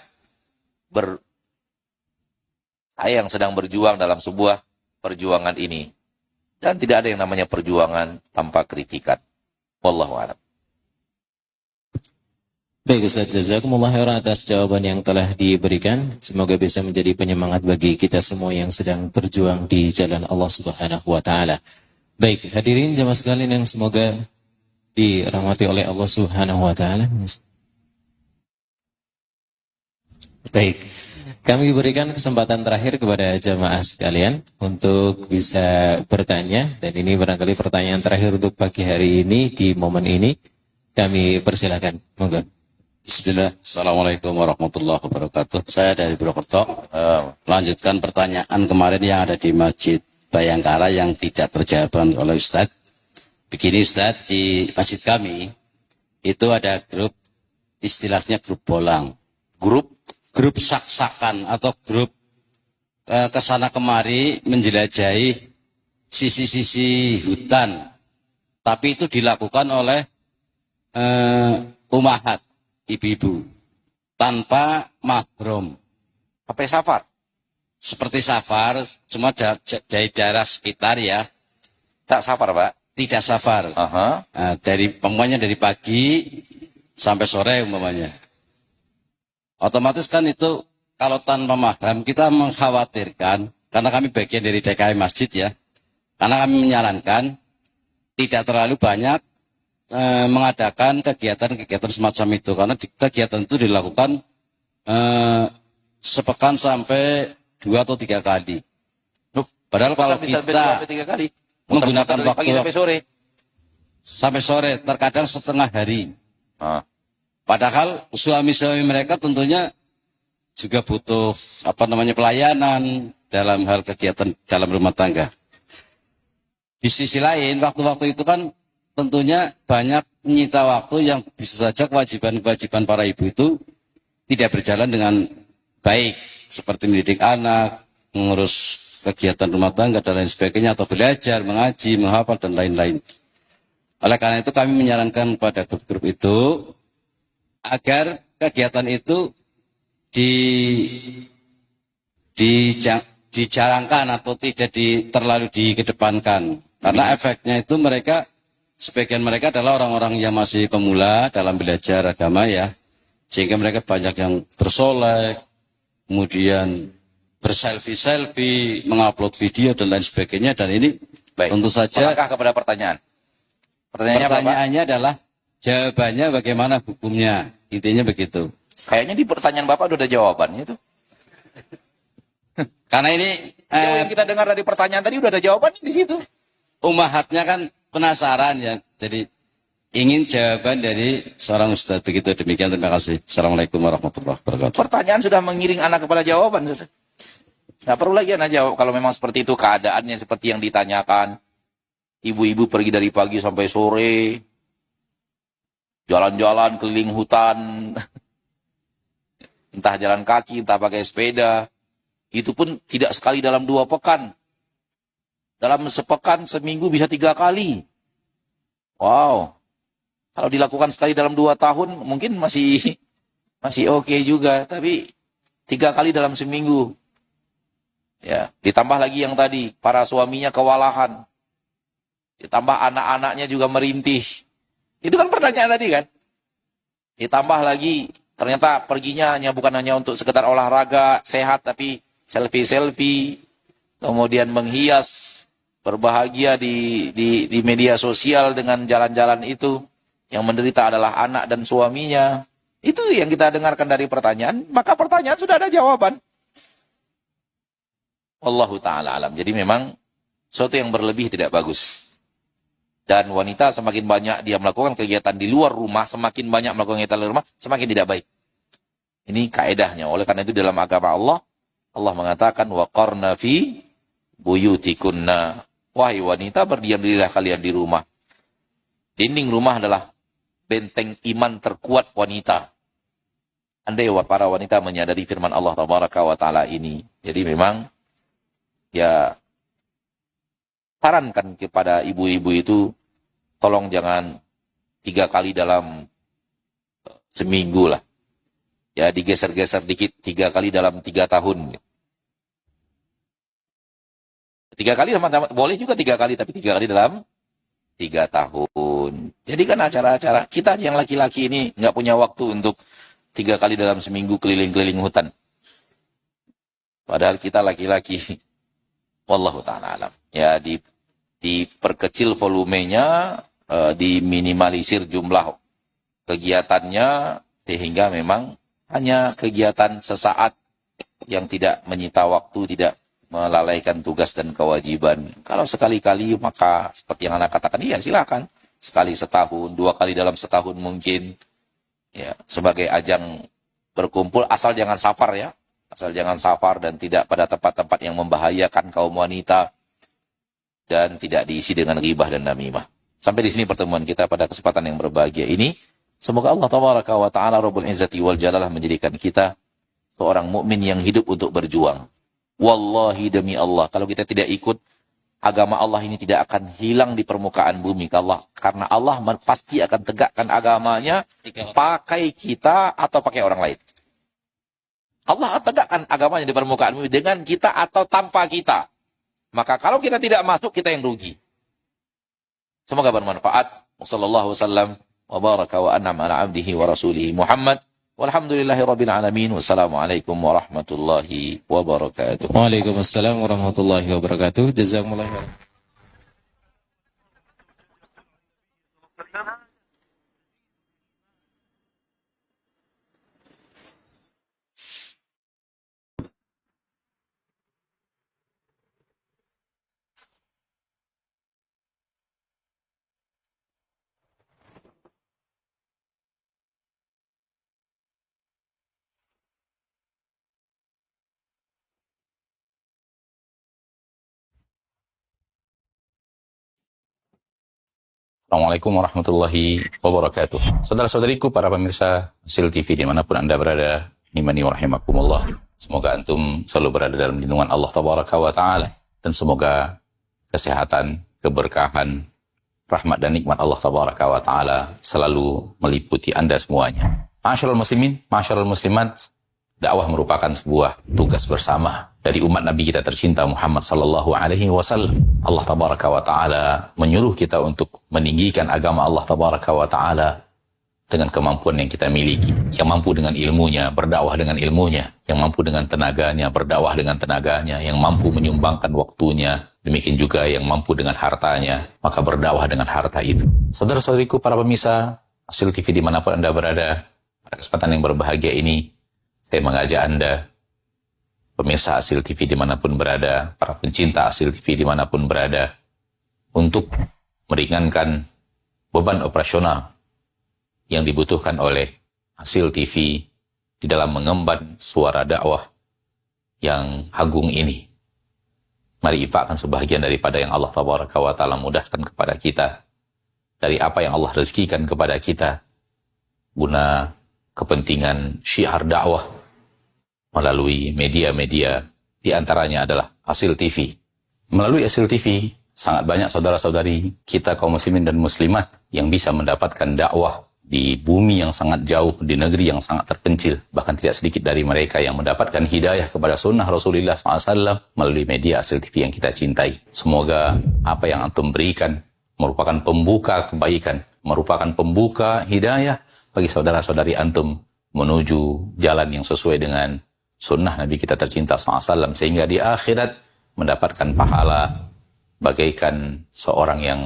berjuang dalam sebuah perjuangan ini. Dan tidak ada yang namanya perjuangan tanpa kritikan. Wallahu a'lam. Baik Ustaz, jazakumullah khairan atas jawaban yang telah diberikan. Semoga bisa menjadi penyemangat bagi kita semua yang sedang berjuang di jalan Allah Subhanahu wa taala. Baik, hadirin jemaah sekalian yang semoga dirahmati oleh Allah Subhanahu wa taala. Baik. Kami berikan kesempatan terakhir kepada jamaah sekalian untuk bisa bertanya, dan ini barangkali pertanyaan terakhir untuk pagi hari ini di momen ini. Kami persilakan. Monggo. Bismillah. Assalamualaikum warahmatullahi wabarakatuh. Saya dari Purwokerto. Lanjutkan pertanyaan kemarin yang ada di Masjid Bayangkara yang tidak terjawab oleh Ustadz. Begini Ustadz, di masjid kami itu ada grup, istilahnya grup bolang. Grup sak-sakan atau grup kesana kemari menjelajahi sisi-sisi hutan. Tapi itu dilakukan oleh umahat, ibu-ibu, tanpa mahram. Sampai safar. Seperti safar, cuma dari daerah sekitar ya. Tak safar, Pak? Tidak safar. Umpamanya dari pagi sampai sore umpamanya. Otomatis kan itu kalau tanpa mahram kita mengkhawatirkan, karena kami bagian dari DKI Masjid ya, karena kami menyarankan tidak terlalu banyak mengadakan kegiatan-kegiatan semacam itu, karena kegiatan itu dilakukan sepekan sampai 2 atau 3 kali. Padahal kalau bisa kita 3 kali menggunakan waktu pagi sampai sore, terkadang setengah hari. Padahal suami-suami mereka tentunya juga butuh pelayanan dalam hal kegiatan dalam rumah tangga. Di sisi lain, waktu-waktu itu kan tentunya banyak menyita waktu yang bisa saja kewajiban-kewajiban para ibu itu tidak berjalan dengan baik, seperti mendidik anak, mengurus kegiatan rumah tangga dan lain sebagainya, atau belajar, mengaji, menghafal dan lain-lain. Oleh karena itu kami menyarankan pada grup-grup itu agar kegiatan itu dijarangkan atau tidak terlalu dikedepankan, karena efeknya itu sebagian mereka adalah orang-orang yang masih pemula dalam belajar agama ya, sehingga mereka banyak yang bersolek, kemudian berselfie, mengupload video dan lain sebagainya, dan ini baik. Tentu saja melangkah kepada pertanyaan. Pertanyaannya adalah jawabannya bagaimana hukumnya, intinya begitu. Kayaknya di pertanyaan Bapak udah ada jawabannya itu. Karena ini yang kita dengar dari pertanyaan tadi udah ada jawabannya di situ. Umahatnya kan penasaran ya, jadi ingin jawaban dari seorang ustadz. Begitu, demikian, terima kasih. Assalamualaikum warahmatullahi wabarakatuh. Pertanyaan sudah mengiring anak kepada jawaban. Nggak perlu lagi anak jawab. Kalau memang seperti itu keadaannya seperti yang ditanyakan. Ibu-ibu pergi dari pagi sampai sore, jalan-jalan keliling hutan, entah jalan kaki, entah pakai sepeda. Itu pun tidak sekali dalam 2 pekan. Dalam sepekan, seminggu bisa 3 kali. Wow. Kalau dilakukan sekali dalam 2 tahun, mungkin masih oke juga. Tapi 3 kali dalam seminggu. Ya, ditambah lagi yang tadi, para suaminya kewalahan. Ditambah anak-anaknya juga merintih. Itu kan pertanyaan tadi kan? Ditambah lagi, ternyata perginya bukan hanya untuk sekedar olahraga, sehat, tapi selfie-selfie, kemudian menghias, berbahagia di media sosial dengan jalan-jalan itu. Yang menderita adalah anak dan suaminya. Itu yang kita dengarkan dari pertanyaan, maka pertanyaan sudah ada jawaban. Wallahu ta'ala alam. Jadi memang sesuatu yang berlebih tidak bagus. Dan wanita semakin banyak dia melakukan kegiatan di luar rumah, semakin banyak melakukan kegiatan di luar rumah, semakin tidak baik. Ini kaedahnya. Oleh karena itu dalam agama Allah, Allah mengatakan, وَقَرْنَ فِي بُيُوتِكُنَّ. Wahai wanita, berdiam dirilah kalian di rumah. Dinding rumah adalah benteng iman terkuat wanita. Andai para wanita menyadari firman Allah Tabaraka wa Ta'ala ini. Jadi memang, ya, sarankan kepada ibu-ibu itu, tolong jangan 3 kali dalam seminggu lah. Ya, digeser-geser dikit 3 kali dalam 3 tahun. 3 kali sama-sama, boleh juga 3 kali, tapi 3 kali dalam 3 tahun. Jadi kan acara-acara, kita yang laki-laki ini nggak punya waktu untuk 3 kali dalam seminggu keliling-keliling hutan. Padahal kita laki-laki. Wallahu ta'ala alam. Ya, diperkecil volumenya, diminimalisir jumlah kegiatannya, sehingga memang hanya kegiatan sesaat yang tidak menyita waktu, tidak melalaikan tugas dan kewajiban. Kalau sekali-kali, maka seperti yang anak katakan, iya silakan. Sekali setahun, 2 kali dalam setahun mungkin. Ya, sebagai ajang berkumpul, asal jangan safar ya. Asal jangan safar dan tidak pada tempat-tempat yang membahayakan kaum wanita dan tidak diisi dengan ghibah dan namimah. Sampai di sini pertemuan kita pada kesempatan yang berbahagia ini. Semoga Allah Tabaraka wa Ta'ala Rabbul Izzati wal Jalalah menjadikan kita seorang mukmin yang hidup untuk berjuang. Wallahi demi Allah, kalau kita tidak ikut, agama Allah ini tidak akan hilang di permukaan bumi. Karena Allah pasti akan tegakkan agamanya pakai kita atau pakai orang lain. Allah tegakkan agamanya di permukaan bumi dengan kita atau tanpa kita. Maka kalau kita tidak masuk, kita yang rugi. Semoga bermanfaat. Wassallallahu wasallam wa baraka wa an'ama ala abdihi wa rasulihi Muhammad. Walhamdulillahi rabbil alamin. Wassalamualaikum warahmatullahi wabarakatuh. Waalaikumsalam warahmatullahi wabarakatuh. Jazakumullah khairan. Assalamualaikum warahmatullahi wabarakatuh. Saudara-saudariku, para pemirsa Hasil TV dimanapun Anda berada, imani wa rahimakumullah. Semoga antum selalu berada dalam lindungan Allah Tabaraka wa Ta'ala. Dan semoga kesehatan, keberkahan, rahmat dan nikmat Allah Tabaraka wa Ta'ala selalu meliputi Anda semuanya. Ma'asyiral muslimin, ma'asyiral muslimat, dakwah merupakan sebuah tugas bersama dari umat Nabi kita tercinta Muhammad sallallahu alaihi wasallam. Allah Tabaraka wa Ta'ala menyuruh kita untuk meninggikan agama Allah Tabaraka wa Ta'ala dengan kemampuan yang kita miliki. Yang mampu dengan ilmunya, berdakwah dengan ilmunya. Yang mampu dengan tenaganya, berdakwah dengan tenaganya. Yang mampu menyumbangkan waktunya. Demikian juga yang mampu dengan hartanya, maka berdakwah dengan harta itu. Saudara-saudariku, para pemirsa Hasil TV dimanapun Anda berada, pada kesempatan yang berbahagia ini, saya mengajak Anda, pemirsa Hasil TV dimanapun berada, para pencinta Hasil TV dimanapun berada, untuk meringankan beban operasional yang dibutuhkan oleh Hasil TV di dalam mengemban suara dakwah yang agung ini. Mari infakkan sebahagian daripada yang Allah Tabaraka wa Ta'ala mudahkan kepada kita, dari apa yang Allah rezekikan kepada kita, guna kepentingan syiar dakwah melalui media-media, di antaranya adalah Hasil TV. Melalui Hasil TV, sangat banyak saudara-saudari kita kaum muslimin dan muslimat yang bisa mendapatkan dakwah di bumi yang sangat jauh, di negeri yang sangat terpencil. Bahkan tidak sedikit dari mereka yang mendapatkan hidayah kepada sunnah Rasulullah SAW melalui media Asil TV yang kita cintai. Semoga apa yang antum berikan merupakan pembuka kebaikan, merupakan pembuka hidayah bagi saudara-saudari antum menuju jalan yang sesuai dengan sunnah Nabi kita tercinta SAW, sehingga di akhirat mendapatkan pahala bagaikan seorang yang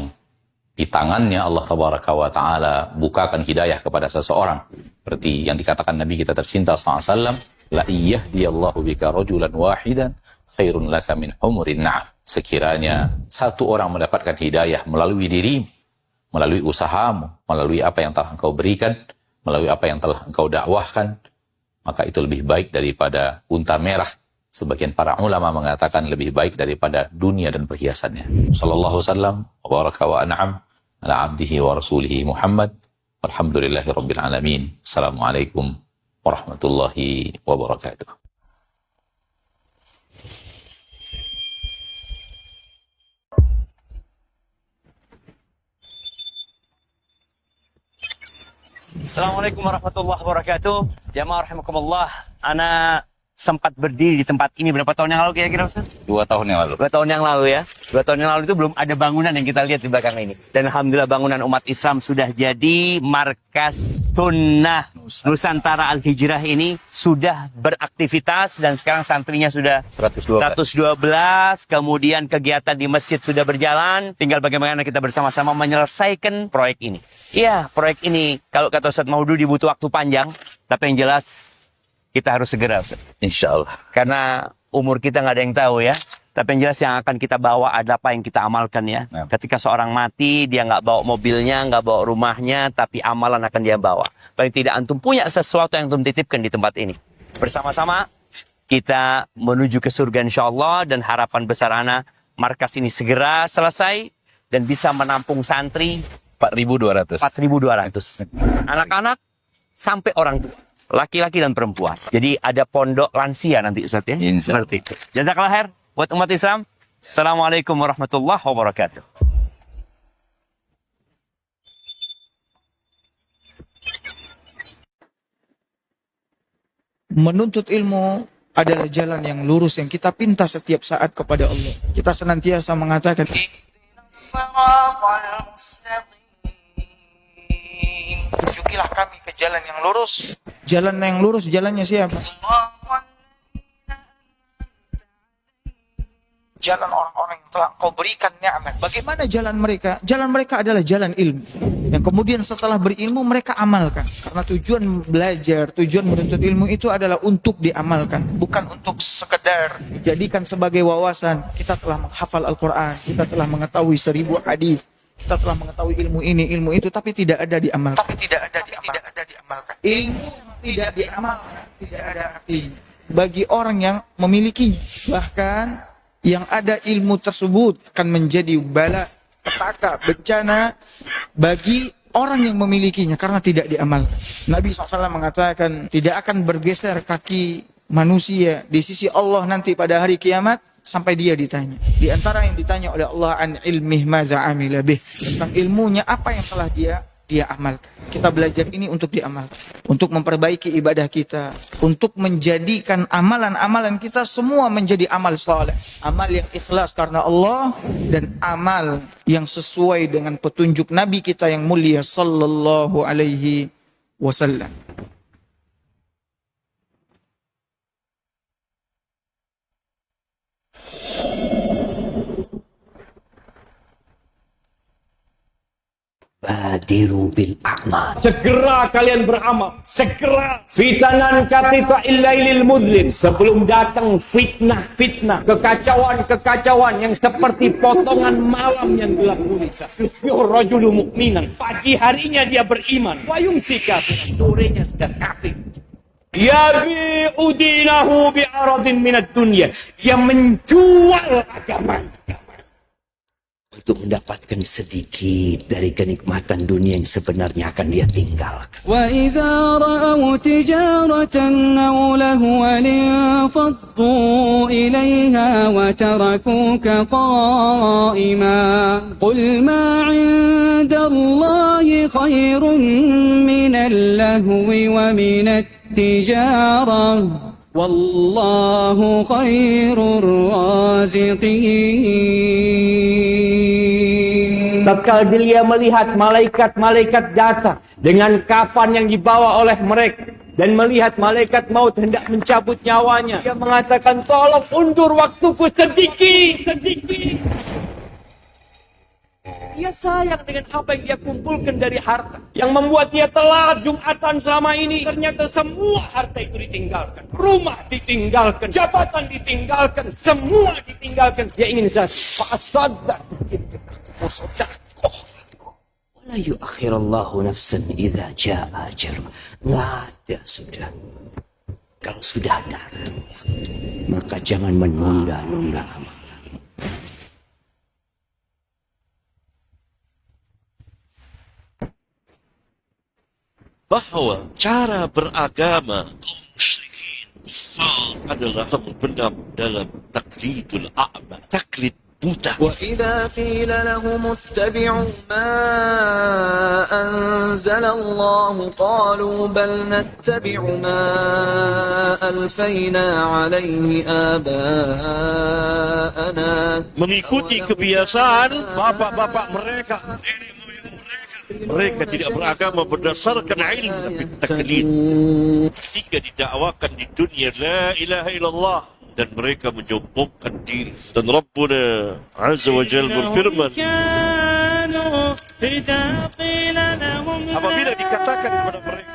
di tangannya Allah Tabaraka wa Ta'ala bukakan hidayah kepada seseorang. Seperti yang dikatakan Nabi kita tercinta SAW, la iyahdiyallahu bika rajulan wahidan khairun laka min humurin na'am. Sekiranya satu orang mendapatkan hidayah melalui dirimu, melalui usahamu, melalui apa yang telah engkau berikan, melalui apa yang telah engkau dakwahkan, maka itu lebih baik daripada unta merah. Sebagian para ulama mengatakan lebih baik daripada dunia dan perhiasannya. Sallallahu wasallam wa baraka wa an'am ala abdihi wa rasulihi Muhammad. Walhamdulillahi rabbil alamin. Assalamualaikum warahmatullahi wabarakatuh. Assalamualaikum warahmatullahi wabarakatuh. Jamaah rahimakumullah. Ana sempat berdiri di tempat ini berapa tahun yang lalu kira-kira Ustaz? 2 tahun yang lalu. 2 tahun yang lalu ya. 2 tahun yang lalu itu belum ada bangunan yang kita lihat di belakang ini. Dan alhamdulillah bangunan umat Islam sudah jadi. Markas Sunnah Nusantara Al-Hijrah ini sudah beraktivitas dan sekarang santrinya sudah 112. Kemudian kegiatan di masjid sudah berjalan. Tinggal bagaimana kita bersama-sama menyelesaikan proyek ini. Iya, proyek ini kalau kata Ustaz Maududi butuh waktu panjang, tapi yang jelas kita harus segera, Ustaz. Insya Allah. Karena umur kita nggak ada yang tahu ya. Tapi yang jelas yang akan kita bawa adalah apa yang kita amalkan ya. Ya. Ketika seorang mati, dia nggak bawa mobilnya, nggak bawa rumahnya, tapi amalan akan dia bawa. Paling tidak antum punya sesuatu yang antum titipkan di tempat ini. Bersama-sama kita menuju ke surga insya Allah, dan harapan besar ana markas ini segera selesai dan bisa menampung santri 4.200. 4.200. Anak-anak sampai orang tua. Laki-laki dan perempuan. Jadi ada pondok lansia nanti Ustaz ya. Insya Allah. Seperti itu. Jazakallah khair buat umat Islam. Assalamualaikum warahmatullahi wabarakatuh. Menuntut ilmu adalah jalan yang lurus yang kita pinta setiap saat kepada Allah. Kita senantiasa mengatakan, tunjukilah kami ke jalan yang lurus. Jalan yang lurus, jalannya siapa? Jalan orang-orang yang telah kau berikan nikmat. Bagaimana jalan mereka? Jalan mereka adalah jalan ilmu. Yang kemudian setelah berilmu mereka amalkan. Karena tujuan belajar, tujuan menuntut ilmu itu adalah untuk diamalkan. Bukan untuk sekedar dijadikan sebagai wawasan. Kita telah menghafal Al-Quran. Kita telah mengetahui 1000 hadis. Kita telah mengetahui ilmu ini, ilmu itu, tapi tidak ada diamalkan. Ilmu tidak diamalkan, tidak ada artinya bagi orang yang memilikinya. Bahkan yang ada ilmu tersebut akan menjadi bala, petaka, bencana bagi orang yang memilikinya karena tidak diamalkan. Nabi SAW mengatakan tidak akan bergeser kaki manusia di sisi Allah nanti pada hari kiamat sampai dia ditanya. Di antara yang ditanya oleh Allah an ilmih maza amila bih, tentang ilmunya apa yang telah dia amalkan. Kita belajar ini untuk diamalkan, untuk memperbaiki ibadah kita, untuk menjadikan amalan-amalan kita semua menjadi amal saleh, amal yang ikhlas karena Allah, dan amal yang sesuai dengan petunjuk Nabi kita yang mulia sallallahu alaihi wasallam. Badiru bil a'mal. Segera kalian beramal. Segera. Fitanan katita illailil muzlim. Sebelum datang fitnah-fitnah. Kekacauan-kekacauan yang seperti potongan malam yang gelap gulita. Yusbihur rajulu mu'minan. Pagi harinya dia beriman. Wa yumsi kafir. Sorenya sudah kafir. Yabi'u dinahu bi'aradin minad dunya. Dia menjual agamanya. untuk mendapatkan sedikit dari kenikmatan dunia yang sebenarnya akan dia tinggalkan. وَإِذَا رَأَوْا تِجَارَةً أَوْ لَهْوًا انفَضُّوا إِلَيْهَا وَتَرَكُوكَ قَائِمًا قُلْ مَا عِندَ اللَّهِ خَيْرٌ مِنَ اللَّهْوِ وَمِنَ التِّجَارَةِ وَاللَّهُ خَيْرُ الرَّازِقِينَ. Tatkala dia melihat malaikat-malaikat datang dengan kafan yang dibawa oleh mereka dan melihat malaikat maut hendak mencabut nyawanya, dia mengatakan, tolong undur waktuku sedikit. Dia sayang dengan apa yang dia kumpulkan dari harta. Yang membuat dia telat Jumatan selama ini. Ternyata semua harta itu ditinggalkan. Rumah ditinggalkan. Jabatan ditinggalkan. Semua ditinggalkan. Dia ingin fasadar. Wala yuakhirallahu nafsan idza jaa ajaluha. Nggak ada sudah. Kalau sudah datang waktu, maka jangan menunda-nunda amal. Bahwa cara beragama kaum musyrikin kufar adalah terbenam dalam taklidul a'ma, taklid buta. وَإِذَا قِيلَ لَهُمُ اتَّبِعُوا مَا أَنزَلَ اللَّهُ قَالُوا بَلْ نَتَّبِعُ مَا أَلْفَيْنَا عَلَيْهِ آبَاءَنَا. Mengikuti kebiasaan bapak-bapak mereka, nenek moyang mereka. Mereka tidak beragama berdasarkan ilmu tapi taklid. Ketika didakwakan di dunia la ilaha illallah dan mereka menyombongkan diri, dan Rabbuna Azza wa Jal berfirman, apabila dikatakan kepada mereka,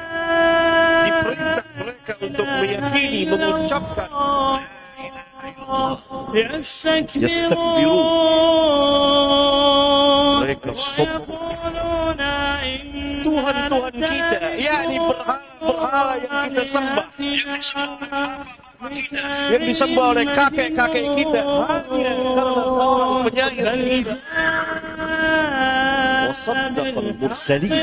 diperintah mereka untuk meyakini, mengucapkan yastakbirun, mereka sombong. Tuhan-Tuhan kita, yakni berhala yang kita sembah, yang disembah oleh kakek-kakek kita, hanya karena seorang penyair kita. Wasaddaqal mursalin.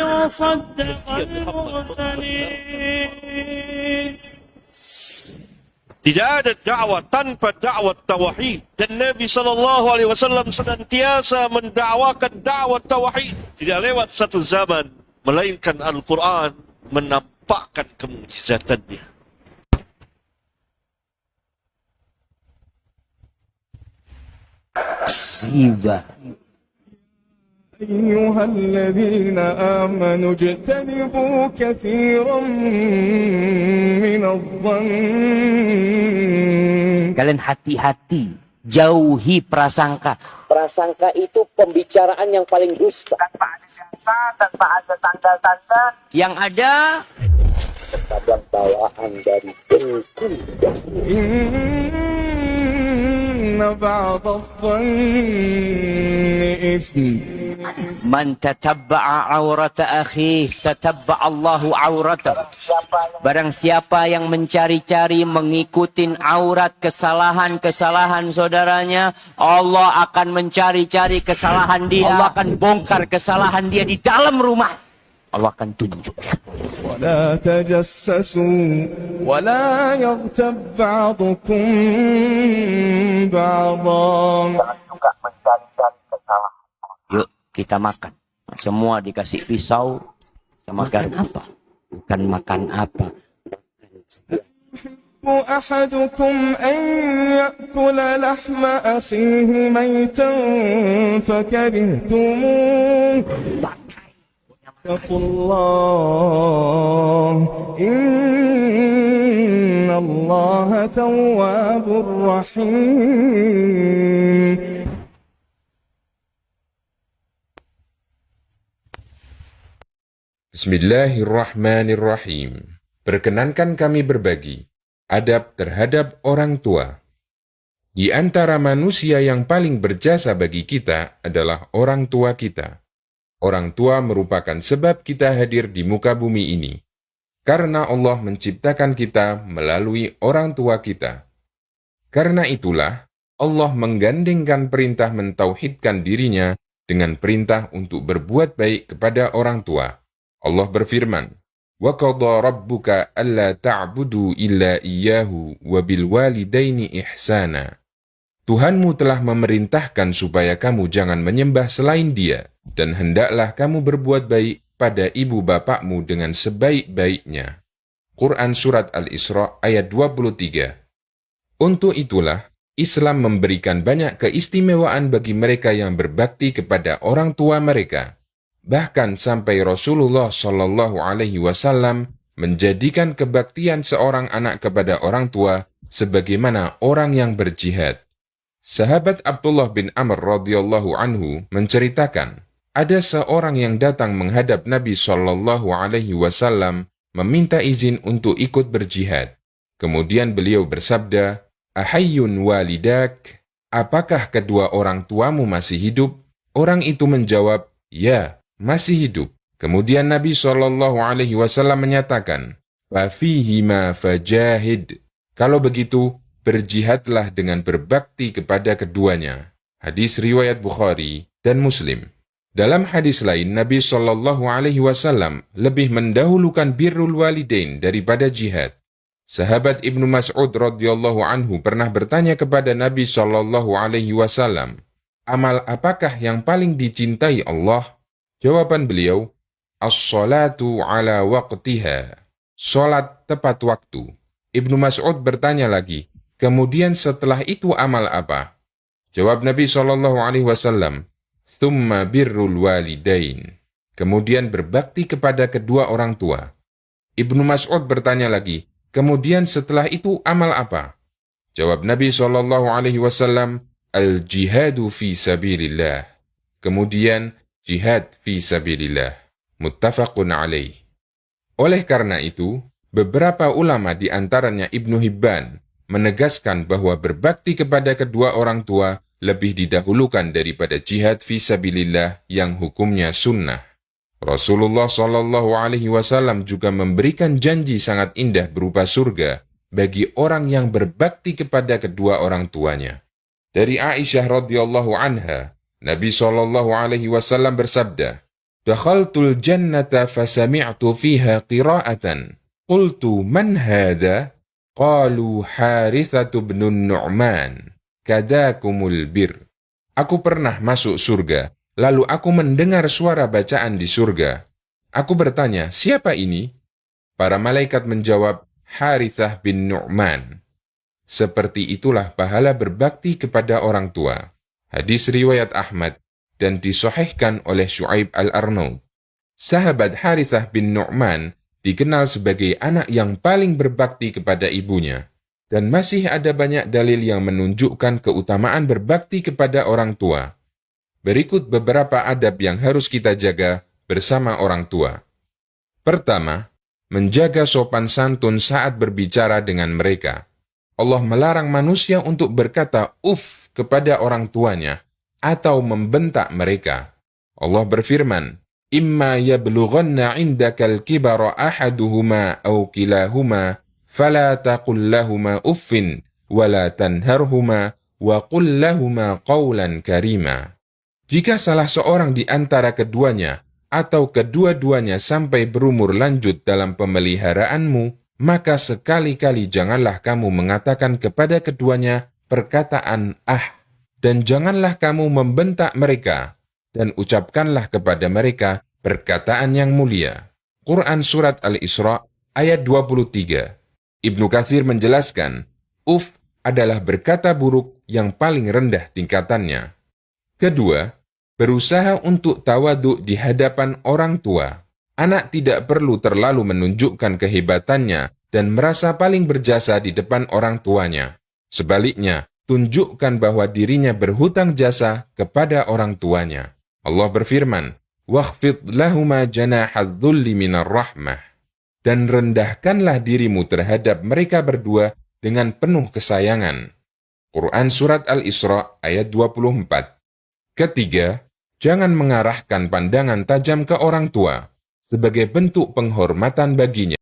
Tidak ada dakwah tanpa dakwah tauhid, dan Nabi SAW senantiasa mendakwakan dakwah tauhid. Tidak lewat satu zaman melainkan Al-Quran menampakkan kemujizatannya. Riba. أيها الذين آمنوا اجتنبوا كثيرا من الظن. Kalian hati-hati, jauhi prasangka. Prasangka itu pembicaraan yang paling dusta. Tanpa ada data, tanpa ada tanda-tanda. Yang ada terkadang bawaan dari dengkul. Inna ba'da dhanni ism. Man tatabba'a aurata akhih, tatabba'a Allahu aurata. Barang siapa yang mencari-cari, mengikutin aurat, kesalahan-kesalahan saudaranya, Allah akan mencari-cari kesalahan dia. Allah akan bongkar kesalahan dia di dalam rumah. Allah akan tunjuk. ولا تجسسوا ولا يغتب بعضكم بعضا. Yuk kita makan. Semua dikasih pisau. Makan apa? Bukan makan apa. أحدكم أن يأكل لحم أخيه ميتا فكرهتموه. اتقوا الله إن الله تواب رحيم. Bismillahirrahmanirrahim. Perkenankan kami berbagi adab terhadap orang tua. Di antara manusia yang paling berjasa bagi kita adalah orang tua kita. Orang tua merupakan sebab kita hadir di muka bumi ini. Karena Allah menciptakan kita melalui orang tua kita. Karena itulah Allah menggandengkan perintah mentauhidkan dirinya dengan perintah untuk berbuat baik kepada orang tua. Allah berfirman, "Wa qadha rabbuka alla ta'budu illa iyyahu wa bil walidaini ihsana." Tuhanmu telah memerintahkan supaya kamu jangan menyembah selain Dia, dan hendaklah kamu berbuat baik pada ibu bapakmu dengan sebaik-baiknya. Quran Surat Al-Isra ayat 23. Untuk itulah, Islam memberikan banyak keistimewaan bagi mereka yang berbakti kepada orang tua mereka. Bahkan sampai Rasulullah Shallallahu Alaihi Wasallam menjadikan kebaktian seorang anak kepada orang tua sebagaimana orang yang berjihad. Sahabat Abdullah bin Amr radhiyallahu anhu menceritakan, ada seorang yang datang menghadap Nabi Shallallahu Alaihi Wasallam meminta izin untuk ikut berjihad. Kemudian beliau bersabda, "Ahayyun walidak? Apakah kedua orang tuamu masih hidup?" Orang itu menjawab, "Ya, masih hidup." Kemudian Nabi Shallallahu Alaihi Wasallam menyatakan, "Fafihima fajahid." Kalau begitu, berjihadlah dengan berbakti kepada keduanya. Hadis riwayat Bukhari dan Muslim. Dalam hadis lain, Nabi Shallallahu Alaihi Wasallam lebih mendahulukan birrul walidain daripada jihad. Sahabat Ibnu Mas'ud radhiyallahu anhu pernah bertanya kepada Nabi Shallallahu Alaihi Wasallam, amal apakah yang paling dicintai Allah? Jawaban beliau, as-salatu ala waqtiha. Salat tepat waktu. Ibnu Mas'ud bertanya lagi, kemudian setelah itu amal apa? Jawab Nabi Shallallahu Alaihi Wasallam, thumma birrul walidain. Kemudian berbakti kepada kedua orang tua. Ibnu Mas'ud bertanya lagi, kemudian setelah itu amal apa? Jawab Nabi Shallallahu Alaihi Wasallam, al-jihadu fi sabilillah. Kemudian jihad fi sabilillah. Muttafaqun alaih. Oleh karena itu, beberapa ulama di antaranya Ibnu Hibban menegaskan bahwa berbakti kepada kedua orang tua lebih didahulukan daripada jihad fi sabilillah yang hukumnya sunnah. Rasulullah Shallallahu Alaihi Wasallam juga memberikan janji sangat indah berupa surga bagi orang yang berbakti kepada kedua orang tuanya. Dari Aisyah radhiyallahu anha, Nabi Shallallahu Alaihi Wasallam bersabda, "Dakhaltul jannata fasami'tu fiha qira'atan. Qultu man hadha? Qalu Harithatu bin Nu'man. Kadakumul bir." Aku pernah masuk surga. Lalu aku mendengar suara bacaan di surga. Aku bertanya, siapa ini? Para malaikat menjawab, Harithah bin Nu'man. Seperti itulah pahala berbakti kepada orang tua. Hadis riwayat Ahmad dan disahihkan oleh Syu'aib al-Arnaud. Sahabat Harithah bin Nu'man dikenal sebagai anak yang paling berbakti kepada ibunya. Dan masih ada banyak dalil yang menunjukkan keutamaan berbakti kepada orang tua. Berikut beberapa adab yang harus kita jaga bersama orang tua. Pertama, menjaga sopan santun saat berbicara dengan mereka. Allah melarang manusia untuk berkata "uf" kepada orang tuanya atau membentak mereka. Allah berfirman, "Imma yablughanna 'indakal kibara ahaduhuma aw kilahuma fala taqul lahumā uffin wa la tanharhuma wa qul lahumā qawlan karīmā." Jika salah seorang di antara keduanya atau kedua-duanya sampai berumur lanjut dalam pemeliharaanmu, maka sekali-kali janganlah kamu mengatakan kepada keduanya perkataan dan janganlah kamu membentak mereka, dan ucapkanlah kepada mereka perkataan yang mulia. Quran Surat Al-Isra ayat 23. Ibnu Katsir menjelaskan, uf adalah berkata buruk yang paling rendah tingkatannya. Kedua, berusaha untuk tawadhu di hadapan orang tua. Anak tidak perlu terlalu menunjukkan kehebatannya dan merasa paling berjasa di depan orang tuanya. Sebaliknya, tunjukkan bahwa dirinya berhutang jasa kepada orang tuanya. Allah berfirman, "Wakhfid lahuma janahadz dzulli minar rahmah." Dan rendahkanlah dirimu terhadap mereka berdua dengan penuh kesayangan. Quran Surat Al-Isra ayat 24. Ketiga, jangan mengarahkan pandangan tajam ke orang tua sebagai bentuk penghormatan baginya.